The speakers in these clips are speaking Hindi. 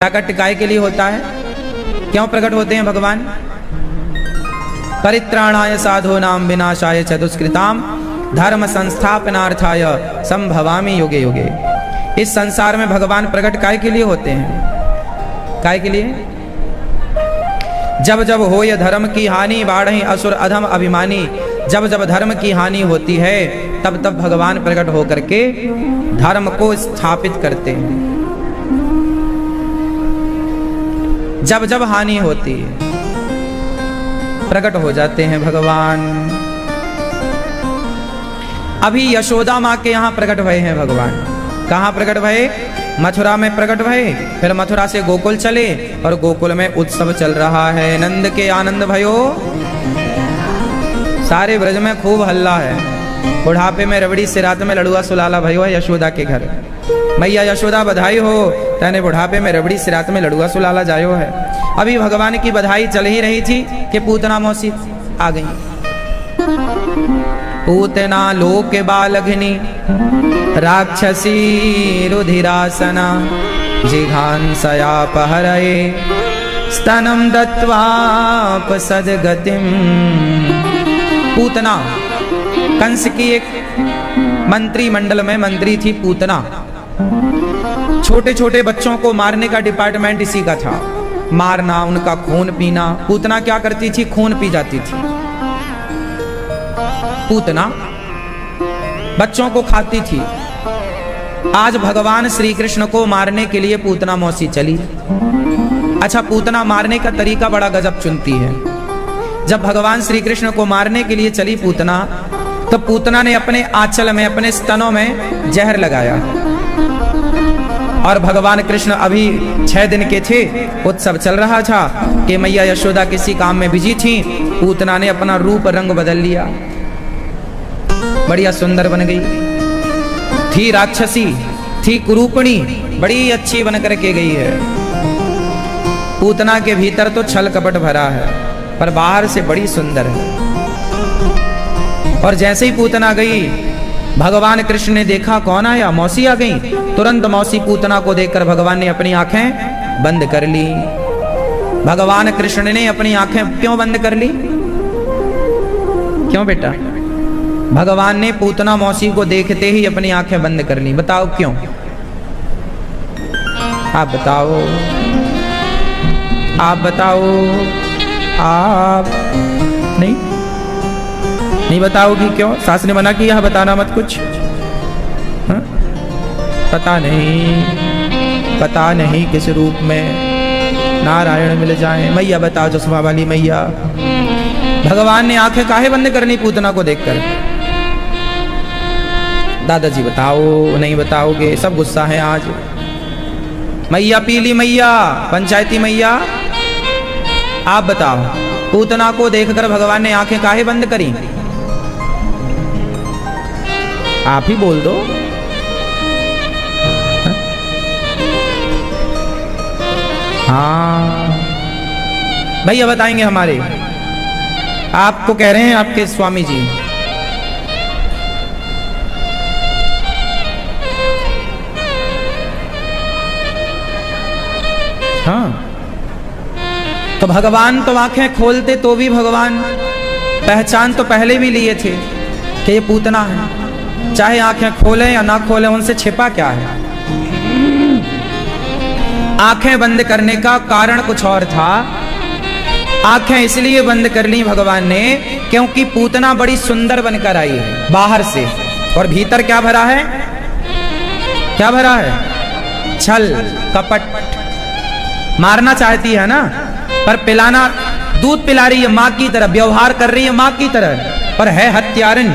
प्रकट काय के लिए होता है? क्यों प्रकट होते हैं भगवान? परित्राणाय साधूनां विनाशाय च दुष्कृतां धर्म संस्थापनार्थाय संभवामि युगे युगे। इस संसार में भगवान प्रकट काय के लिए होते हैं? काय के लिए? जब जब होय धर्म की हानि बाढ़हि असुर अधम अभिमानी। जब जब धर्म की हानि होती है तब तब भगवान प्रकट होकर के धर्म को स्थापित करते हैं। जब जब हानि होती है प्रकट हो जाते हैं भगवान। अभी यशोदा माँ के यहाँ प्रकट भये हैं भगवान। कहाँ प्रकट भये? मथुरा में प्रकट भये, फिर मथुरा से गोकुल चले और गोकुल में उत्सव चल रहा है। नंद के आनंद भयो, सारे ब्रज में खूब हल्ला है। बुढ़ापे में रबड़ी सिरात में लड़ुआ सुलाला भयो है यशोदा के घर। मैया यशोदा बधाई हो, तैने बुढ़ापे में रबड़ी सिरात में लड़ुआ सुलाला जायो है। अभी भगवान की बधाई चल ही रही थी कि पूतना मौसी आ गई। पूतना लोक बालघिनी राक्षसी रुधिरासना जिघांसयापहरये स्तनम दत्वापसद्गतिम। पूतना कंस की एक मंत्रिमंडल में मंत्री थी पूतना। छोटे छोटे बच्चों को मारने का डिपार्टमेंट इसी का था, मारना, उनका खून पीना। पूतना क्या करती थी? खून पी जाती थी। पूतना बच्चों को खाती थी। आज भगवान श्री कृष्ण को मारने के लिए पूतना मौसी चली। अच्छा, पूतना मारने का तरीका बड़ा गजब चुनती है। जब भगवान श्री कृष्ण को मारने के लिए चली पूतना, तो पूतना ने अपने आंचल में, अपने स्तनों में जहर लगाया। और भगवान कृष्ण अभी 6 दिन के थे, उत्सव चल रहा था कि मैया यशोदा किसी काम में बिजी थी। पूतना ने अपना रूप रंग बदल लिया, बढ़िया सुंदर बन गई। थी राक्षसी, थी कुरूपणी, बड़ी अच्छी बन करके गई है। पूतना के भीतर तो छल कपट भरा है, पर बाहर से बड़ी सुंदर है। और जैसे ही पूतना गई, भगवान कृष्ण ने देखा कौन आया, मौसी आ गई। तुरंत मौसी पूतना को देखकर भगवान ने अपनी आंखें बंद कर ली। भगवान कृष्ण ने अपनी आंखें क्यों बंद कर ली? क्यों बेटा? भगवान ने पूतना मौसी को देखते ही अपनी आंखें बंद कर ली। बताओ क्यों? आप बताओ, आप बताओ। आप नहीं बताओगी क्यों? सास ने मना किया बताना मत कुछ। हा? पता नहीं किस रूप में नारायण मिल जाए। मैया बताओ, चश्मा वाली मैया। भगवान ने आंखें काहे बंद करनी पूतना को देखकर? दादाजी बताओ। नहीं बताओगे, सब गुस्सा है आज। मैया पीली मैया, पंचायती मैया, आप बताओ, पूतना को देखकर भगवान ने आंखें काहे बंद करी? आप ही बोल दो। हाँ भैया बताएंगे हमारे। आपको कह रहे हैं आपके स्वामी जी। हाँ, तो भगवान तो आंखें खोलते तो भी भगवान पहचान तो पहले भी लिए थे कि ये पूतना है। चाहे आंखें खोले या ना खोले, उनसे छिपा क्या है? आंखें बंद करने का कारण कुछ और था। आंखें इसलिए बंद कर ली भगवान ने क्योंकि पूतना बड़ी सुंदर बनकर आई है बाहर से, और भीतर क्या भरा है? क्या भरा है? छल कपट। मारना चाहती है ना, पर पिलाना, दूध पिला रही है माँ की तरह, व्यवहार कर रही है माँ की तरह, पर है हत्यारिन।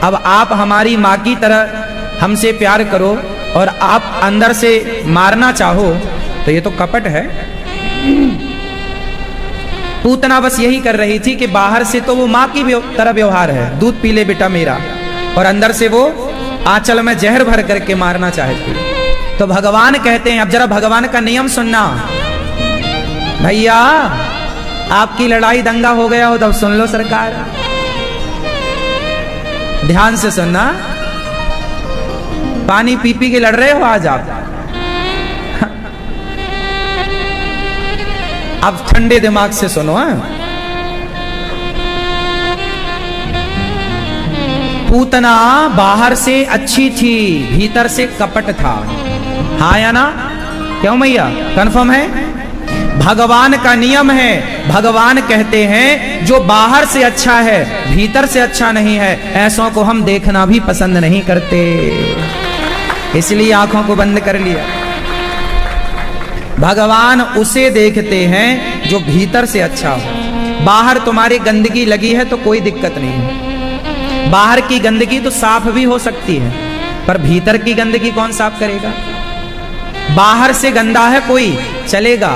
अब आप हमारी माँ की तरह हमसे प्यार करो और आप अंदर से मारना चाहो, तो ये तो कपट है। पूतना बस यही कर रही थी कि बाहर से तो वो माँ की तरह व्यवहार है, दूध पी ले बेटा मेरा, और अंदर से वो आंचल में जहर भर करके मारना चाहती। तो भगवान कहते हैं, अब जरा भगवान का नियम सुनना भैया। आपकी लड़ाई दंगा हो गया हो तब सुन लो सरकार, ध्यान से सुनना। पानी पी पी के लड़ रहे हो आज आप, अब ठंडे दिमाग से सुनो। पूतना बाहर से अच्छी थी, भीतर से कपट था। हाँ या ना? क्यों मैया, कंफर्म है? भगवान का नियम है, भगवान कहते हैं जो बाहर से अच्छा है भीतर से अच्छा नहीं है, ऐसों को हम देखना भी पसंद नहीं करते, इसलिए आंखों को बंद कर लिया। भगवान उसे देखते हैं जो भीतर से अच्छा हो। बाहर तुम्हारी गंदगी लगी है तो कोई दिक्कत नहीं है, बाहर की गंदगी तो साफ भी हो सकती है, पर भीतर की गंदगी कौन साफ करेगा? बाहर से गंदा है कोई चलेगा,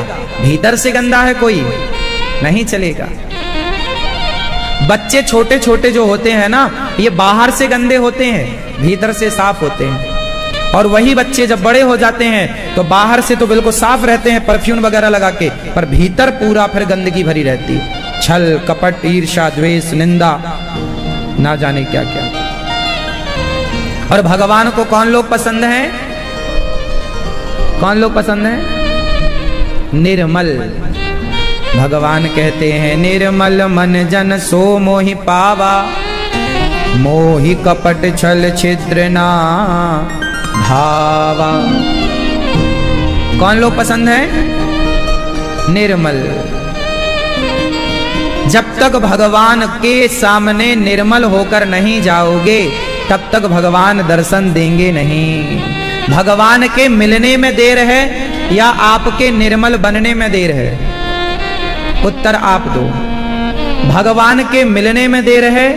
भीतर से गंदा है कोई नहीं चलेगा। बच्चे छोटे छोटे जो होते हैं ना, ये बाहर से गंदे होते हैं, भीतर से साफ होते हैं। और वही बच्चे जब बड़े हो जाते हैं तो बाहर से तो बिल्कुल साफ रहते हैं परफ्यूम वगैरह लगा के, पर भीतर पूरा फिर गंदगी भरी रहती है। छल कपट ईर्ष्या द्वेष निंदा ना जाने क्या क्या। और भगवान को कौन लोग पसंद हैं? कौन लोग पसंद हैं? निर्मल। भगवान कहते हैं निर्मल मन जन सो मोहि पावा, मोहि कपट छल छिद्र ना भावा। कौन लोग पसंद है? निर्मल। जब तक भगवान के सामने निर्मल होकर नहीं जाओगे तब तक भगवान दर्शन देंगे नहीं। भगवान के मिलने में देर है या आपके निर्मल बनने में देर है? उत्तर आप दो। भगवान के मिलने में देर है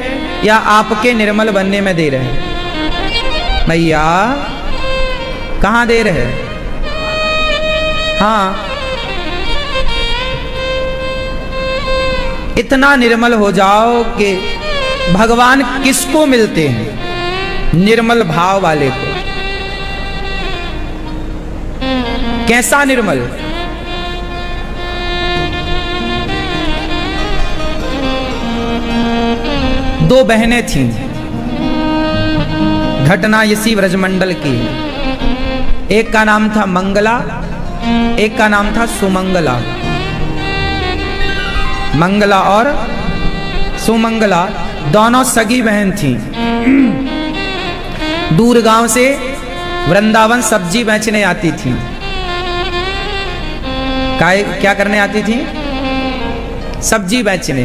या आपके निर्मल बनने में देर है? भैया कहां देर है? हाँ, इतना निर्मल हो जाओ कि भगवान किसको मिलते हैं? निर्मल भाव वाले को। कैसा निर्मल? दो बहनें थीं, घटना इसी व्रजमंडल की। एक का नाम था मंगला, एक का नाम था सुमंगला। मंगला और सुमंगला दोनों सगी बहन थीं। दूर गांव से वृंदावन सब्जी बेचने आती थीं। क्या करने आती थीं? सब्जी बेचने।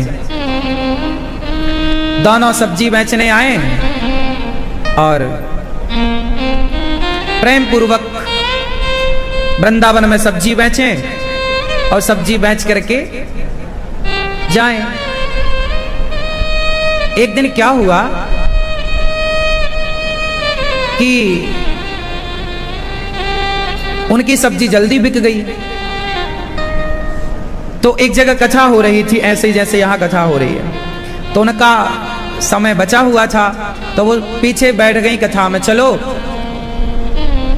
दोनों सब्जी बेचने आए और प्रेम पूर्वक वृंदावन में सब्जी बेचें और सब्जी बेच करके जाएं। एक दिन क्या हुआ कि उनकी सब्जी जल्दी बिक गई। तो एक जगह कथा हो रही थी, ऐसे ही जैसे यहां कथा हो रही है। तो उनका समय बचा हुआ था तो वो पीछे बैठ गई कथा में। चलो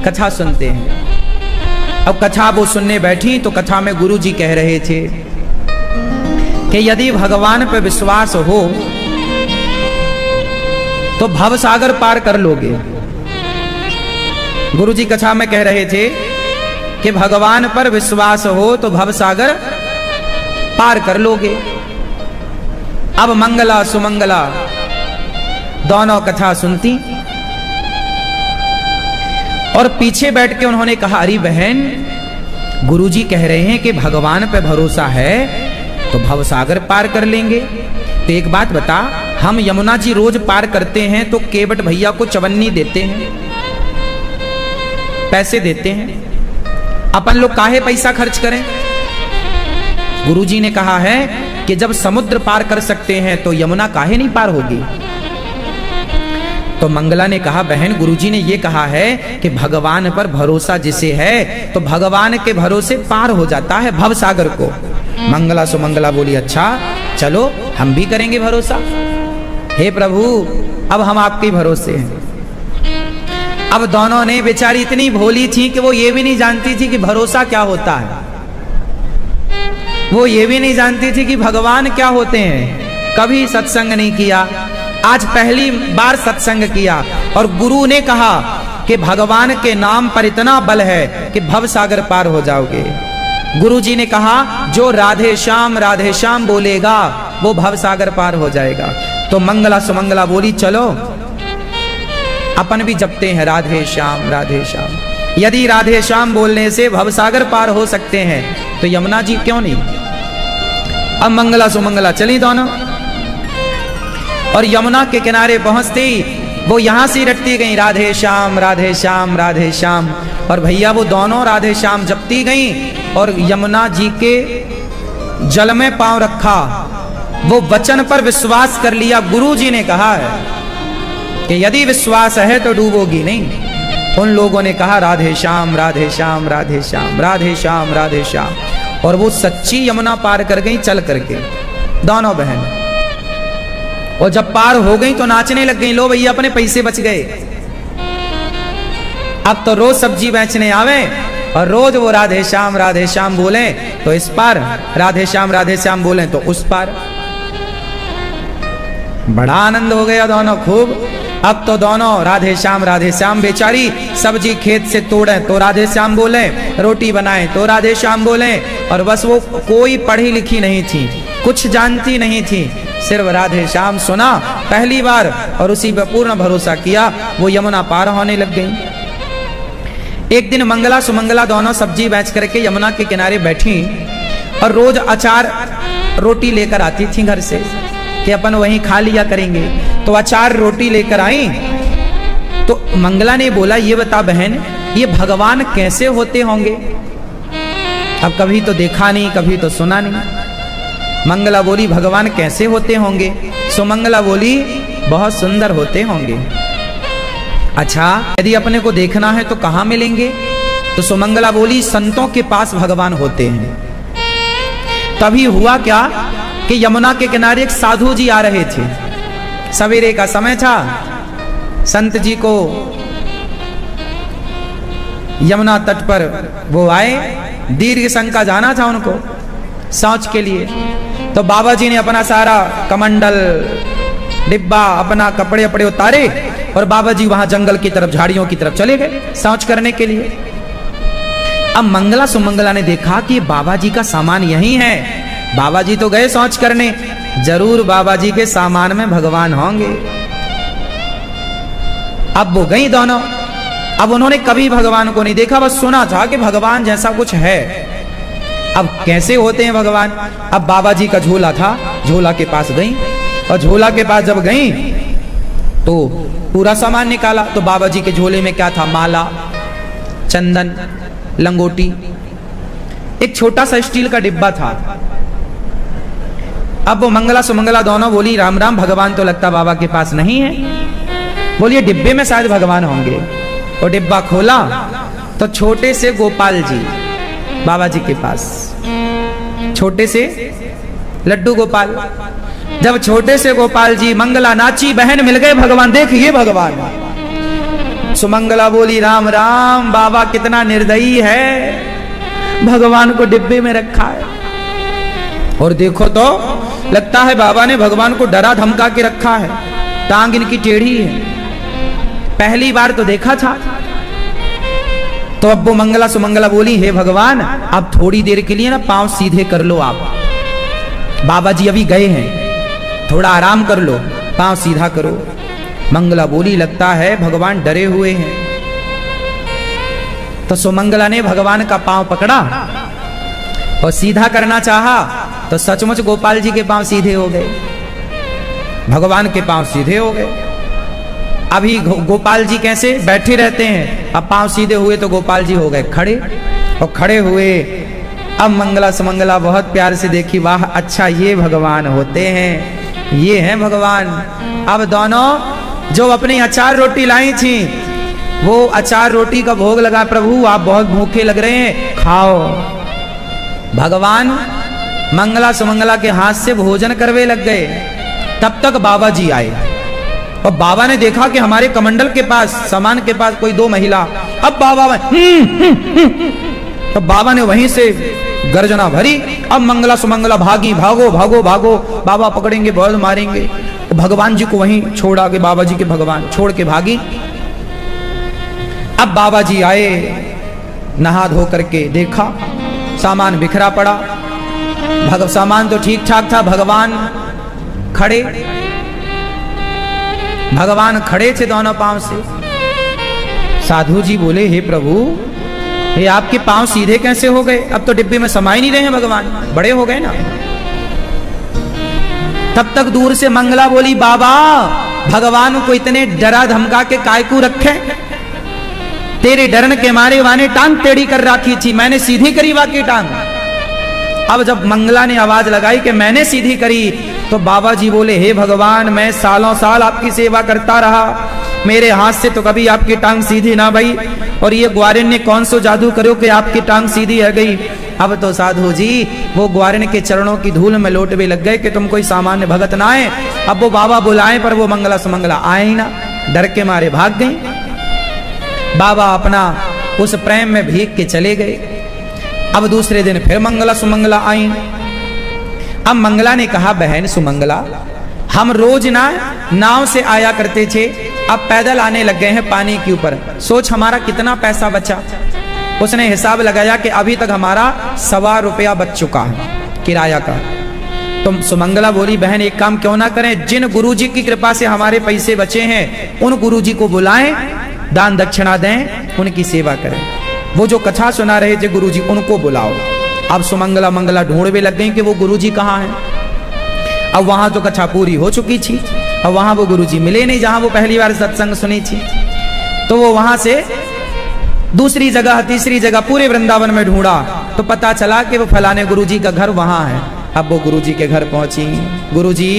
कथा सुनते हैं। अब कथा वो सुनने बैठी तो कथा में गुरुजी कह रहे थे कि यदि भगवान पर विश्वास हो तो भव सागर पार कर लोगे। गुरुजी कथा में कह रहे थे कि भगवान पर विश्वास हो तो भव सागर पार कर लोगे। अब मंगला सुमंगला दोनों कथा सुनती और पीछे बैठ के उन्होंने कहा, अरे बहन, गुरुजी कह रहे हैं कि भगवान पे भरोसा है तो भवसागर पार कर लेंगे। तो एक बात बता, हम यमुना जी रोज पार करते हैं तो केवट भैया को चवन्नी देते हैं, पैसे देते हैं, अपन लोग काहे पैसा खर्च करें? गुरुजी ने कहा है कि जब समुद्र पार कर सकते हैं तो यमुना काहे नहीं पार होगी। तो मंगला ने कहा, बहन, गुरुजी ने ये कहा है कि भगवान पर भरोसा जिसे है तो भगवान के भरोसे पार हो जाता है भव सागर को। मंगला सुमंगला बोली, अच्छा चलो हम भी करेंगे भरोसा। हे प्रभु, अब हम आपके भरोसे हैं। अब दोनों ने, बेचारी इतनी भोली थी कि वो ये भी नहीं जानती थी कि भरोसा क्या होता है, वो ये भी नहीं जानती थी कि भगवान क्या होते हैं। कभी सत्संग नहीं किया, आज पहली बार सत्संग किया और गुरु ने कहा कि भगवान के नाम पर इतना बल है कि भव सागर पार हो जाओगे। गुरुजी ने कहा जो राधे श्याम बोलेगा वो भवसागर पार हो जाएगा। तो मंगला सुमंगला बोली चलो अपन भी जपते हैं राधे श्याम राधे श्याम। यदि राधे श्याम बोलने से भवसागर पार हो सकते हैं तो यमुना जी क्यों नहीं। अब मंगला सुमंगला चली दोनों, और यमुना के किनारे पहुंचते ही वो यहां से रटती गई राधे श्याम राधे श्याम राधे श्याम। और भैया वो दोनों राधे श्याम जपती गई और यमुना जी के जल में पांव रखा, वो वचन पर विश्वास कर लिया। गुरु जी ने कहा है कि यदि विश्वास है तो डूबोगी नहीं। उन लोगों ने कहा राधे श्याम राधे श्याम राधे श्याम राधे श्याम राधे श्याम, और वो सच्ची यमुना पार कर गई चल करके दोनों बहन। और जब पार हो गई तो नाचने लग गई, लो भैया अपने पैसे बच गए। अब तो रोज सब्जी बेचने आवे और रोज वो राधे श्याम बोले तो इस पार, राधे श्याम बोले तो उस पार। बड़ा आनंद हो गया दोनों खूब। अब तो दोनों राधे श्याम बेचारी सब्जी खेत से तोड़े तो राधे श्याम बोले, रोटी बनाए तो राधे श्याम बोले। और बस वो कोई पढ़ी लिखी नहीं थी, कुछ जानती नहीं थी, सिर्फ राधे श्याम सुना पहली बार और उसी पर पूर्ण भरोसा किया, वो यमुना पार होने लग गई। एक दिन मंगला सुमंगला दोनों सब्जी बेच करके यमुना के किनारे बैठी और रोज अचार रोटी लेकर आती थी घर से कि अपन वहीं खा लिया करेंगे। तो अचार रोटी लेकर आई तो मंगला ने बोला ये बता बहन ये भगवान कैसे होते होंगे। अब कभी तो देखा नहीं, कभी तो सुना नहीं। मंगला बोली भगवान कैसे होते होंगे। सुमंगला बोली बहुत सुंदर होते होंगे। अच्छा यदि अपने को देखना है तो कहाँ मिलेंगे। तो सुमंगला बोली संतों के पास भगवान होते हैं। तभी हुआ क्या कि यमुना के किनारे एक साधु जी आ रहे थे, सवेरे का समय था। संत जी को यमुना तट पर वो आए, दीर्घ शंका जाना था उनको शौच के लिए। तो बाबा जी ने अपना सारा कमंडल डिब्बा अपना कपड़े अपड़े उतारे और बाबा जी वहां जंगल की तरफ झाड़ियों की तरफ चले गए शौच करने के लिए। अब मंगला सुमंगला ने देखा कि बाबा जी का सामान यही है, बाबा जी तो गए शौच करने, जरूर बाबा जी के सामान में भगवान होंगे। अब वो गई दोनों। अब उन्होंने कभी भगवान को नहीं देखा, बस सुना था कि भगवान जैसा कुछ है। अब कैसे होते हैं भगवान। अब बाबा जी का झोला था, झोला के पास गई और झोला के पास जब गई तो पूरा सामान निकाला। तो बाबा जी के झोले में क्या था, माला, चंदन, लंगोटी, एक छोटा सा स्टील का डिब्बा था। अब वो मंगला सुमंगला दोनों बोली राम राम, भगवान तो लगता बाबा के पास नहीं है। बोलिए डिब्बे में शायद भगवान होंगे। और डिब्बा खोला तो छोटे से गोपाल जी बाबा जी के पास, छोटे से लड्डू गोपाल। जब छोटे से गोपाल जी, मंगला नाची, बहन मिल गए भगवान, देखिए भगवान। सुमंगला बोली राम राम, बाबा कितना निर्दयी है, भगवान को डिब्बे में रखा है। और देखो तो लगता है बाबा ने भगवान को डरा धमका के रखा है, टांग इनकी टेढ़ी है। पहली बार तो देखा था। तो अब वो मंगला सुमंगला बोली हे भगवान आप थोड़ी देर के लिए ना पांव सीधे कर लो, आप बाबा जी अभी गए हैं, थोड़ा आराम कर लो, पांव सीधा करो। मंगला बोली लगता है भगवान डरे हुए हैं। तो सुमंगला ने भगवान का पांव पकड़ा और सीधा करना चाहा तो सचमुच गोपाल जी के पांव सीधे हो गए, भगवान के पांव सीधे हो गए। अभी गोपाल जी कैसे बैठे रहते हैं, अब पांव सीधे हुए तो गोपाल जी हो गए खड़े। और खड़े हुए अब मंगला सुमंगला बहुत प्यार से देखी, वाह अच्छा ये भगवान होते हैं, ये हैं भगवान। अब दोनों जो अपनी अचार रोटी लाई थी वो अचार रोटी का भोग लगा, प्रभु आप बहुत भूखे लग रहे हैं खाओ। भगवान मंगला सुमंगला के हाथ से भोजन करवे लग गए। तब तक बाबा जी आए और बाबा ने देखा कि हमारे कमंडल के पास, सामान के पास कोई दो महिला। अब बाबा तो बाबा ने वहीं से गर्जना भरी। अब मंगला सुमंगला भागी, भागो भागो भागो, बाबा पकड़ेंगे बहुत मारेंगे। तो भगवान जी को वहीं छोड़ा के, बाबा जी के भगवान छोड़ के भागी। अब बाबा जी आए, नहा धो करके देखा सामान बिखरा पड़ा। सामान तो ठीक ठाक था, भगवान खड़े थे दोनों पांव से। साधु जी बोले, हे प्रभु, ये आपके पांव सीधे कैसे हो गए? अब तो डिब्बे में समा ही नहीं रहे हैं भगवान, बड़े हो गए ना। तब तक दूर से मंगला बोली, बाबा भगवान को इतने डरा धमका के काय को रखे? तेरे डरन के मारे वाने टांग टेढ़ी कर रखी थी, मैंने सीधी करी वाकी टांग। अब जब मंगला ने आवाज लगाई कि मैंने सीधी करी, तो बाबा जी बोले, हे भगवान, मैं सालों साल आपकी सेवा करता रहा, मेरे हाथ से तो कभी आपकी टांग सीधी ना भई, और ये ग्वारिन ने कौन सो जादू करो कि आपकी टांग सीधी है गई। अब तो साधु जी वो ग्वारिन के चरणों की धूल में लोटवे लग गए कि तुम कोई सामान्य भगत ना आए। अब वो बाबा बुलाए पर वो मंगला सुमंगला आए ही ना, डर के मारे भाग गई। बाबा अपना उस प्रेम में भीग के चले गए। अब दूसरे दिन फिर मंगला सुमंगला आई। अब मंगला ने कहा, बहन सुमंगला, हम रोज ना नाव से आया करते थे, अब पैदल आने लग गए हैं पानी के ऊपर, सोच हमारा कितना पैसा बचा। उसने हिसाब लगाया कि अभी तक हमारा 1.25 रुपया बच चुका है किराया का। तो सुमंगला बोली, बहन एक काम क्यों ना करें, जिन गुरुजी की कृपा से हमारे पैसे बचे हैं उन गुरुजी को बुलाएं, दान दक्षिणा दें, उनकी सेवा करें। वो जो कथा सुना रहे थे गुरुजी, उनको बुलाओ। अब सुमंगला मंगला ढूंढने लग गई कि वो गुरुजी कहाँ हैं। अब वहां तो कथा पूरी हो चुकी थी, अब वहां वो गुरुजी मिले नहीं जहां वो पहली बार सत्संग सुनी थी। तो वो वहां से दूसरी जगह, तीसरी जगह, पूरे वृंदावन में ढूंढा तो पता चला कि वो फलाने गुरुजी का घर वहां है। अब वो गुरुजी के घर पहुंची, गुरुजी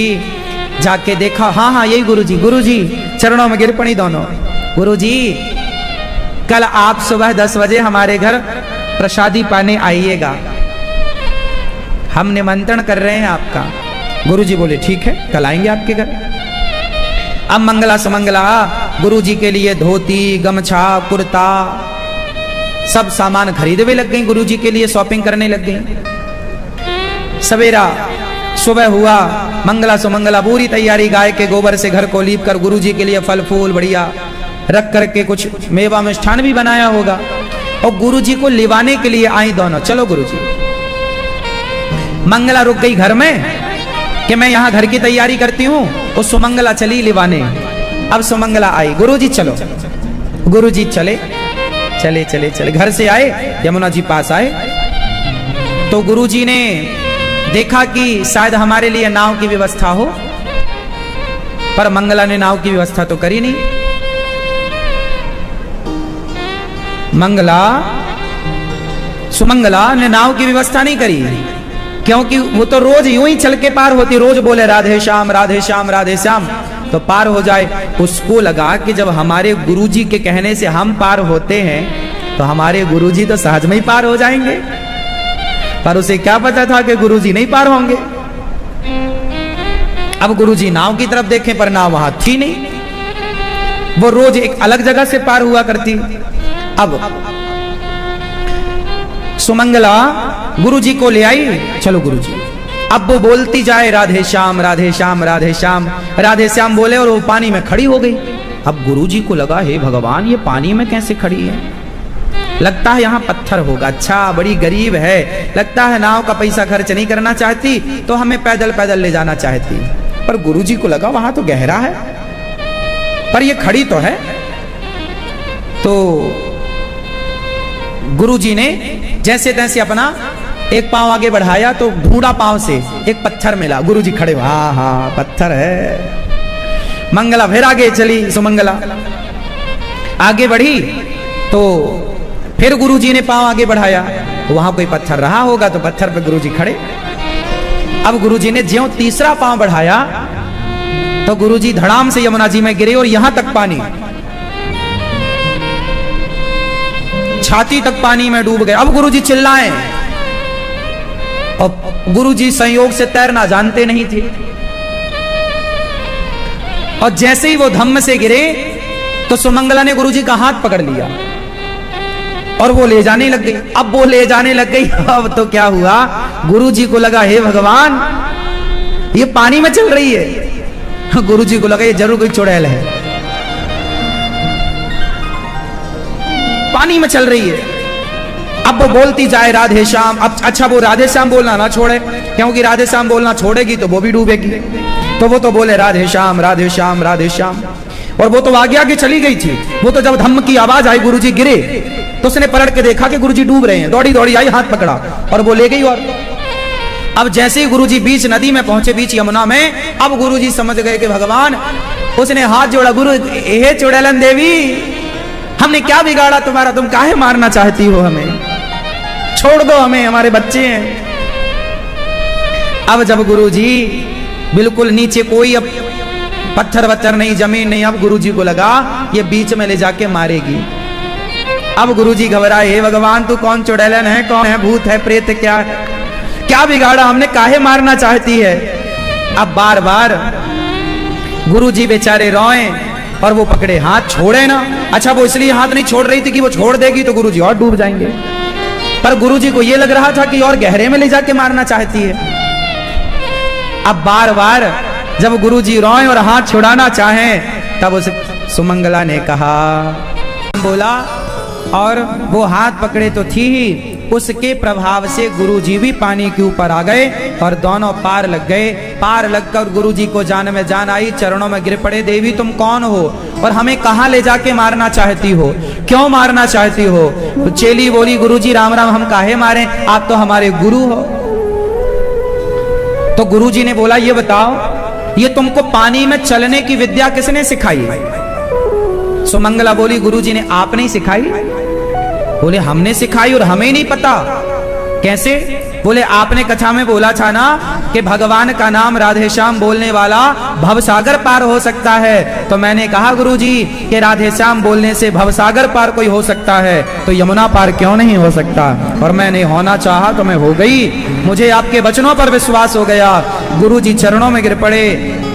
जाके देखा, हाँ हाँ यही गुरुजी। गुरुजी चरणों में गिर पड़ी दोनों। गुरुजी कल आप सुबह 10 बजे हमारे घर प्रसादी पाने आइएगा, हम निमंत्रण कर रहे हैं आपका। गुरुजी बोले, ठीक है कल आएंगे आपके घर। अब मंगला सुमंगला गुरुजी के लिए धोती, गमछा, कुर्ता सब सामान खरीदने लग गई, गुरुजी के लिए शॉपिंग करने लग गई। सवेरा सुबह हुआ, मंगला सुमंगला पूरी तैयारी, गाय के गोबर से घर को लीप कर गुरुजी के लिए फल फूल बढ़िया रख करके कुछ मेवा मिष्ठान भी बनाया होगा, और गुरुजी को लिवाने के लिए आई दोनों। चलो गुरुजी। मंगला रुक गई घर में कि मैं यहां घर की तैयारी करती हूं, और सुमंगला चली लिवाने। अब सुमंगला आई, गुरुजी चलो। गुरुजी चले चले चले चले घर से आए, यमुना जी पास आए तो गुरुजी ने देखा कि शायद हमारे लिए नाव की व्यवस्था हो, पर मंगला ने नाव की व्यवस्था तो करी नहीं। सुमंगला ने नाव की व्यवस्था नहीं करी, क्योंकि वो तो रोज यूं ही चल के पार होती, रोज बोले राधे श्याम राधे श्याम राधे श्याम तो पार हो जाए। उसको लगा कि जब हमारे गुरुजी के कहने से हम पार होते हैं तो हमारे गुरुजी तो सहज में ही पार हो जाएंगे, पर उसे क्या पता था कि गुरुजी नहीं पार होंगे। अब गुरुजी नाव की तरफ देखे पर नाव वहां थी नहीं, वो रोज एक अलग जगह से पार हुआ करती। अब सुमंगला गुरुजी को ले आई, चलो गुरुजी। अब वो बोलती जाए राधे श्याम राधे श्याम राधे श्याम राधे श्याम बोले, और वो पानी में खड़ी हो गई। अब गुरुजी को लगा, हे भगवान ये पानी में कैसे खड़ी है, लगता है यहाँ पत्थर होगा, अच्छा बड़ी गरीब है, लगता है नाव का पैसा खर्च नहीं करना चाहती तो हमें पैदल पैदल ले जाना चाहती। पर गुरुजी को लगा वहां तो गहरा है, पर ये खड़ी तो है। तो गुरुजी ने जैसे तैसे अपना एक पांव आगे बढ़ाया तो ढूंढा पांव से एक पत्थर मिला, गुरुजी खड़े, हाँ हाँ पत्थर है। मंगला फिर आगे चली, सुमंगला आगे बढ़ी तो फिर गुरुजी ने पांव आगे बढ़ाया, वहां कोई पत्थर रहा होगा तो पत्थर पे गुरुजी खड़े। अब गुरुजी ने ज्यों तीसरा पांव बढ़ाया तो गुरुजी धड़ाम से यमुना जी में गिरे, और यहां तक पानी, छाती तक पानी में डूब गए। अब गुरुजी चिल्लाए, और गुरुजी संयोग से तैरना जानते नहीं थे, और जैसे ही वो धम्म से गिरे तो सुमंगला ने गुरुजी का हाथ पकड़ लिया और वो ले जाने लग गई। अब वो ले जाने लग गई, अब तो क्या हुआ, गुरुजी को लगा हे भगवान ये पानी में चल रही है। गुरुजी को लगा ये जरूर कोई चुड़ैल है, पानी में चल रही है। अब वो बोलती जाए राधे श्याम। अब अच्छा वो राधे श्याम बोलना ना छोड़े, क्योंकि राधे श्याम बोलना छोड़ेगी तो वो भी डूबेगी। तो वो तो बोले राधे श्याम राधे श्याम राधे श्याम। और वो तो आगे आगे चली गई थी। वो तो जब धम्म की आवाज आई गुरुजी गिरे तो उसने पलट के देखा कि गुरुजी डूब रहे हैं। दौड़ी दौड़ी आई, हाथ पकड़ा और वो ले गई। और अब जैसे ही गुरुजी बीच नदी में पहुंचे, बीच यमुना में, अब गुरुजी समझ गए कि भगवान। उसने हाथ जोड़ा, गुरु हे चुड़ैलन देवी, हमने क्या बिगाड़ा तुम्हारा, तुम काहे मारना चाहती हो हमें, छोड़ दो हमें, हमारे बच्चे हैं। अब जब गुरुजी बिल्कुल नीचे कोई अब पत्थर वत्थर नहीं, जमीन नहीं, अब गुरुजी को लगा ये बीच में ले जाके मारेगी। अब गुरुजी घबराए, हे भगवान तू कौन चुड़ैलन है, कौन है, भूत है, प्रेत, क्या है, क्या बिगाड़ा हमने, काहे मारना चाहती है। अब बार बार गुरुजी बेचारे रोए और वो पकड़े हाथ, छोड़े ना। अच्छा वो इसलिए हाथ नहीं छोड़ रही थी कि वो छोड़ देगी तो गुरुजी और डूब जाएंगे, पर गुरुजी को ये लग रहा था कि और गहरे में ले जाके मारना चाहती है। अब बार बार जब गुरुजी रोए और हाथ छुड़ाना चाहें, तब उस सुमंगला ने कहा, बोला, और वो हाथ पकड़े तो थी ही, उसके प्रभाव से गुरुजी भी पानी के ऊपर आ गए और दोनों पार लग गए। पार लगकर गुरुजी को जान में जान आई, चरणों में गिर पड़े, देवी तुम कौन हो और हमें कहाँ ले जाके मारना चाहती हो, क्यों मारना चाहती हो। तो चेली बोली, गुरुजी राम राम, हम काहे मारें, आप तो हमारे गुरु हो। तो गुरुजी ने बोला, ये बताओ ये तुमको पानी में चलने की विद्या किसने सिखाई। सुमंगला बोली, गुरुजी ने आपने सिखाई। बोले हमने सिखाई और हमें नहीं पता, कैसे। बोले आपने कथा में बोला था ना कि भगवान का नाम राधे श्याम बोलने वाला भवसागर पार हो सकता है। तो मैंने कहा गुरुजी कि राधे श्याम बोलने से भवसागर पार कोई हो सकता है तो यमुना पार क्यों नहीं हो सकता। और मैंने होना चाहा तो मैं हो गई, मुझे आपके वचनों पर विश्वास हो गया। गुरुजी चरणों में गिर पड़े,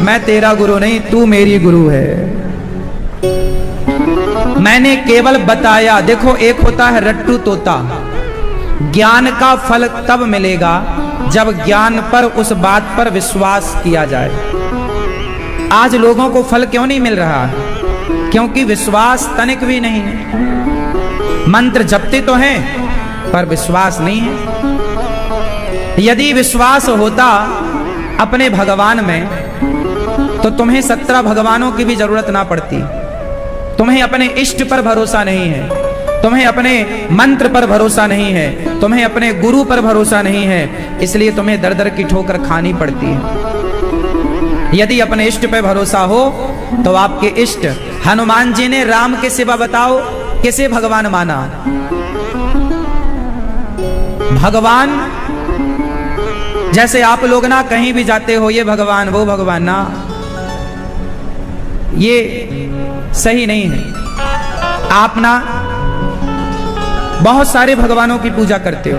मैं तेरा गुरु नहीं, तू मेरी गुरु है। मैंने केवल बताया। देखो एक होता है रट्टू तोता, ज्ञान का फल तब मिलेगा जब ज्ञान पर उस बात पर विश्वास किया जाए। आज लोगों को फल क्यों नहीं मिल रहा है, क्योंकि विश्वास तनिक भी नहीं है। मंत्र जपते तो हैं पर विश्वास नहीं है। यदि विश्वास होता अपने भगवान में तो तुम्हें 17 भगवानों की भी जरूरत ना पड़ती। तुम्हें अपने इष्ट पर भरोसा नहीं है, तुम्हें अपने मंत्र पर भरोसा नहीं है, तुम्हें अपने गुरु पर भरोसा नहीं है, इसलिए तुम्हें दर दर की ठोकर खानी पड़ती है। यदि अपने इष्ट पे भरोसा हो तो आपके इष्ट, हनुमान जी ने राम के सिवा बताओ किसे भगवान माना। भगवान जैसे आप लोग ना कहीं भी जाते हो ये भगवान वो भगवान, ना ये सही नहीं है। आप ना बहुत सारे भगवानों की पूजा करते हो।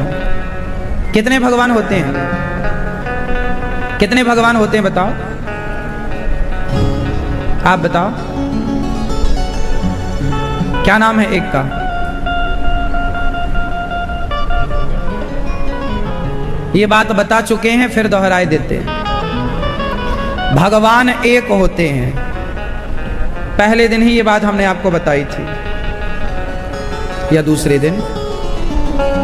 कितने भगवान होते हैं, कितने भगवान होते हैं बताओ, आप बताओ। क्या नाम है एक का? ये बात बता चुके हैं, फिर दोहराए देते हैं। भगवान एक होते हैं, पहले दिन ही ये बात हमने आपको बताई थी या दूसरे दिन।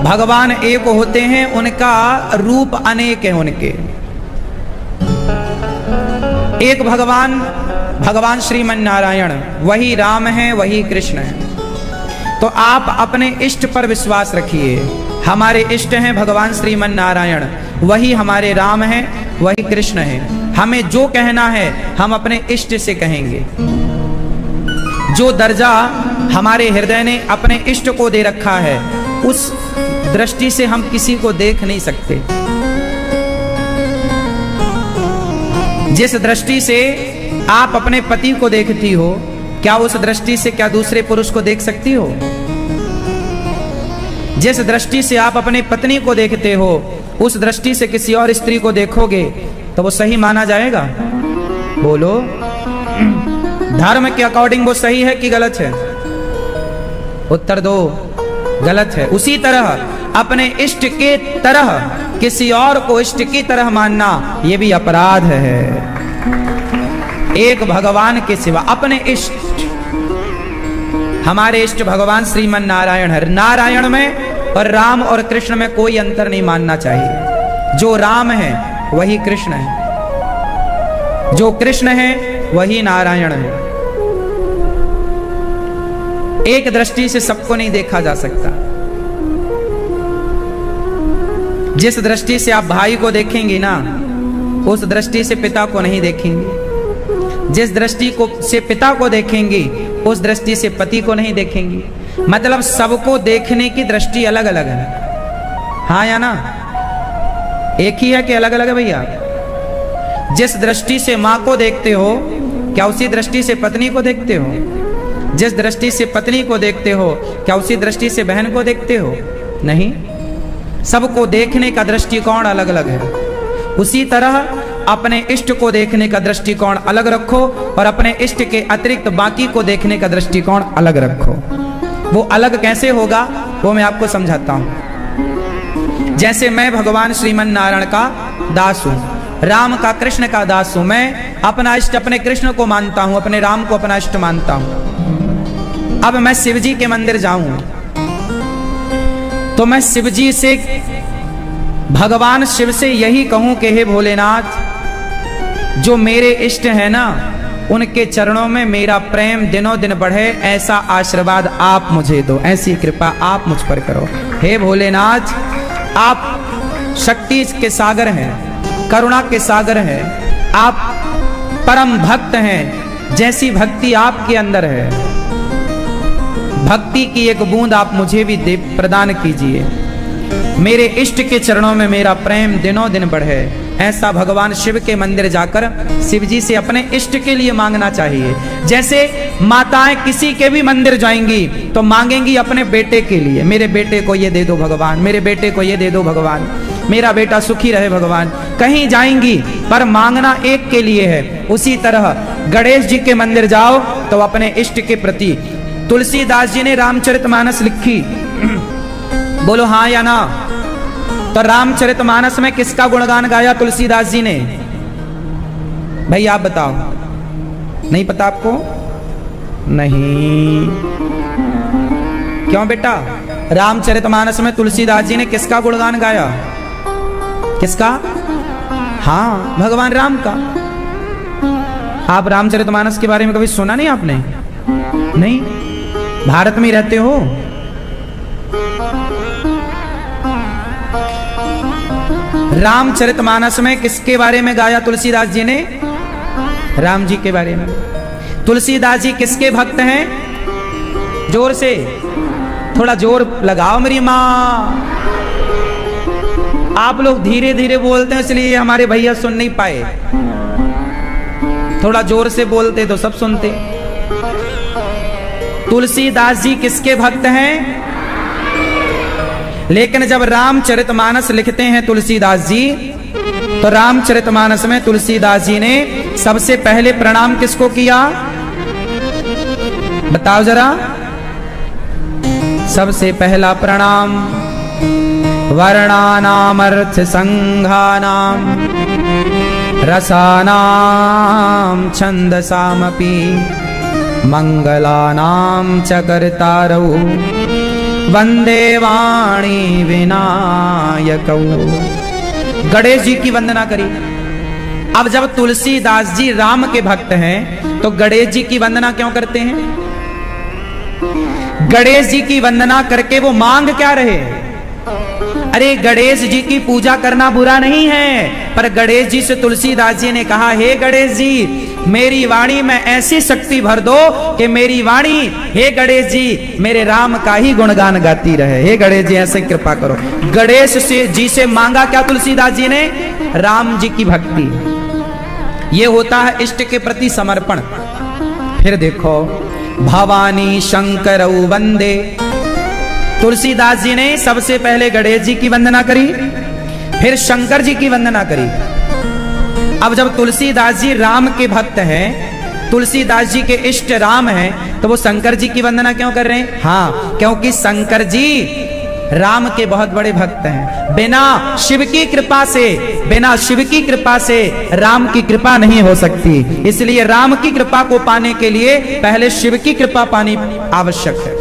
भगवान एक होते हैं, उनका रूप अनेक है। उनके एक भगवान, भगवान श्रीमन नारायण, वही राम है, वही कृष्ण है। तो आप अपने इष्ट पर विश्वास रखिए। हमारे इष्ट हैं भगवान श्रीमन नारायण, वही हमारे राम हैं, वही कृष्ण हैं। हमें जो कहना है हम अपने इष्ट से कहेंगे। जो दर्जा हमारे हृदय ने अपने इष्ट को दे रखा है, उस दृष्टि से हम किसी को देख नहीं सकते। जिस दृष्टि से आप अपने पति को देखती हो, क्या उस दृष्टि से क्या दूसरे पुरुष को देख सकती हो? जिस दृष्टि से आप अपने पत्नी को देखते हो, उस दृष्टि से किसी और स्त्री को देखोगे तो वो सही माना जाएगा? बोलो, धर्म के अकॉर्डिंग वो सही है कि गलत है? उत्तर दो, गलत है। उसी तरह अपने इष्ट के तरह किसी और को इष्ट की तरह मानना ये भी अपराध है। एक भगवान के सिवा अपने इष्ट, हमारे इष्ट भगवान श्रीमन नारायण है। नारायण में और राम और कृष्ण में कोई अंतर नहीं मानना चाहिए। जो राम है वही कृष्ण है, जो कृष्ण है वही नारायण है। एक दृष्टि से सबको नहीं देखा जा सकता। जिस दृष्टि से आप भाई को देखेंगे ना, उस दृष्टि से पिता को नहीं देखेंगे। जिस दृष्टि को से पिता को देखेंगे, उस दृष्टि से पति को नहीं देखेंगे। मतलब सबको देखने की दृष्टि अलग अलग है। हाँ या ना? एक ही है कि अलग अलग है भैया? जिस दृष्टि से माँ को देखते हो, क्या उसी दृष्टि से पत्नी को देखते हो? जिस दृष्टि से पत्नी को देखते हो, क्या उसी दृष्टि से बहन को देखते हो? नहीं। सबको देखने का दृष्टिकोण अलग अलग है। उसी तरह अपने इष्ट को देखने का दृष्टिकोण अलग रखो और अपने इष्ट के अतिरिक्त बाकी को देखने का दृष्टिकोण अलग रखो। वो अलग कैसे होगा वो मैं आपको समझाता हूं। जैसे मैं भगवान श्रीमन नारायण का दास हूं, राम का कृष्ण का दास हूं। मैं अपना इष्ट अपने कृष्ण को मानता हूं, अपने राम को अपना इष्ट मानता हूं। अब मैं शिव जी के मंदिर जाऊं तो मैं शिव जी से, भगवान शिव से यही कहूं कि हे भोलेनाथ, जो मेरे इष्ट है ना, उनके चरणों में मेरा प्रेम दिनों दिन बढ़े, ऐसा आशीर्वाद आप मुझे दो, ऐसी कृपा आप मुझ पर करो। हे भोलेनाथ, आप शक्ति के सागर हैं, करुणा के सागर हैं, आप परम भक्त हैं। जैसी भक्ति आपके अंदर है, भक्ति की एक बूंद आप मुझे भी दे प्रदान कीजिए। मेरे इष्ट के चरणों में मेरा प्रेम दिनों दिन बढ़े, ऐसा भगवान शिव के मंदिर जाकर शिव जी से अपने इष्ट के लिए मांगना चाहिए। जैसे माताएं किसी के भी मंदिर जाएंगी तो मांगेंगी अपने बेटे के लिए, मेरे बेटे को ये दे दो भगवान, मेरे बेटे को ये दे दो भगवान, मेरा बेटा सुखी रहे भगवान। कहीं जाएंगी पर मांगना एक के लिए है। उसी तरह गणेश जी के मंदिर जाओ तो अपने इष्ट के प्रति, तुलसीदास जी ने रामचरितमानस लिखी, बोलो हाँ या ना? तो रामचरितमानस में किसका गुणगान गाया तुलसीदास जी ने? भाई आप बताओ, नहीं पता आपको? नहीं। क्यों बेटा? रामचरितमानस में तुलसीदास जी ने किसका गुणगान गाया? किसका? हाँ, भगवान राम का। आप रामचरितमानस के बारे में कभी सुना नहीं आपने? नहीं। भारत में रहते हो? रामचरितमानस में किसके बारे में गाया तुलसीदास जी ने? राम जी के बारे में। तुलसीदास जी किसके भक्त हैं? जोर से, थोड़ा जोर लगाओ मेरी माँ। आप लोग धीरे धीरे बोलते हैं इसलिए हमारे भैया सुन नहीं पाए। थोड़ा जोर से बोलते तो सब सुनते। तुलसीदास जी किसके भक्त हैं? लेकिन जब रामचरितमानस लिखते हैं तुलसीदास जी, तो रामचरितमानस में तुलसीदास जी ने सबसे पहले प्रणाम किसको किया? बताओ जरा। सबसे पहला प्रणाम वर्णानाम अर्थ संघानाम रसानाम छंदसामपि मंगलानाम च कर्तारौ वंदे वाणी विनायकौ। गणेश जी की वंदना करी। अब जब तुलसीदास जी राम के भक्त हैं तो गणेश जी की वंदना क्यों करते हैं? गणेश जी की वंदना करके वो मांग क्या रहे? अरे गणेश जी की पूजा करना बुरा नहीं है, पर गणेश जी से तुलसीदास जी ने कहा, हे गणेश जी, मेरी वाणी में ऐसी शक्ति भर दो कि मेरी वाणी, हे गणेश जी, मेरे राम का ही गुणगान गाती रहे। हे गणेश जी ऐसे कृपा करो। गणेश से जी से मांगा क्या तुलसीदास जी ने? राम जी की भक्ति। ये होता है इष्ट के प्रति समर्पण। फिर देखो, भवानी शंकर वंदे। तुलसीदास जी ने सबसे पहले गणेश जी की वंदना करी, फिर शंकर जी की वंदना करी। अब जब तुलसीदास जी राम के भक्त हैं, तुलसीदास जी के इष्ट राम हैं, तो वो शंकर जी की वंदना क्यों कर रहे हैं? हाँ, क्योंकि शंकर जी राम के बहुत बड़े भक्त हैं। बिना शिव की कृपा से, बिना शिव की कृपा से राम की कृपा नहीं हो सकती। इसलिए राम की कृपा को पाने के लिए पहले शिव की कृपा पानी आवश्यक है।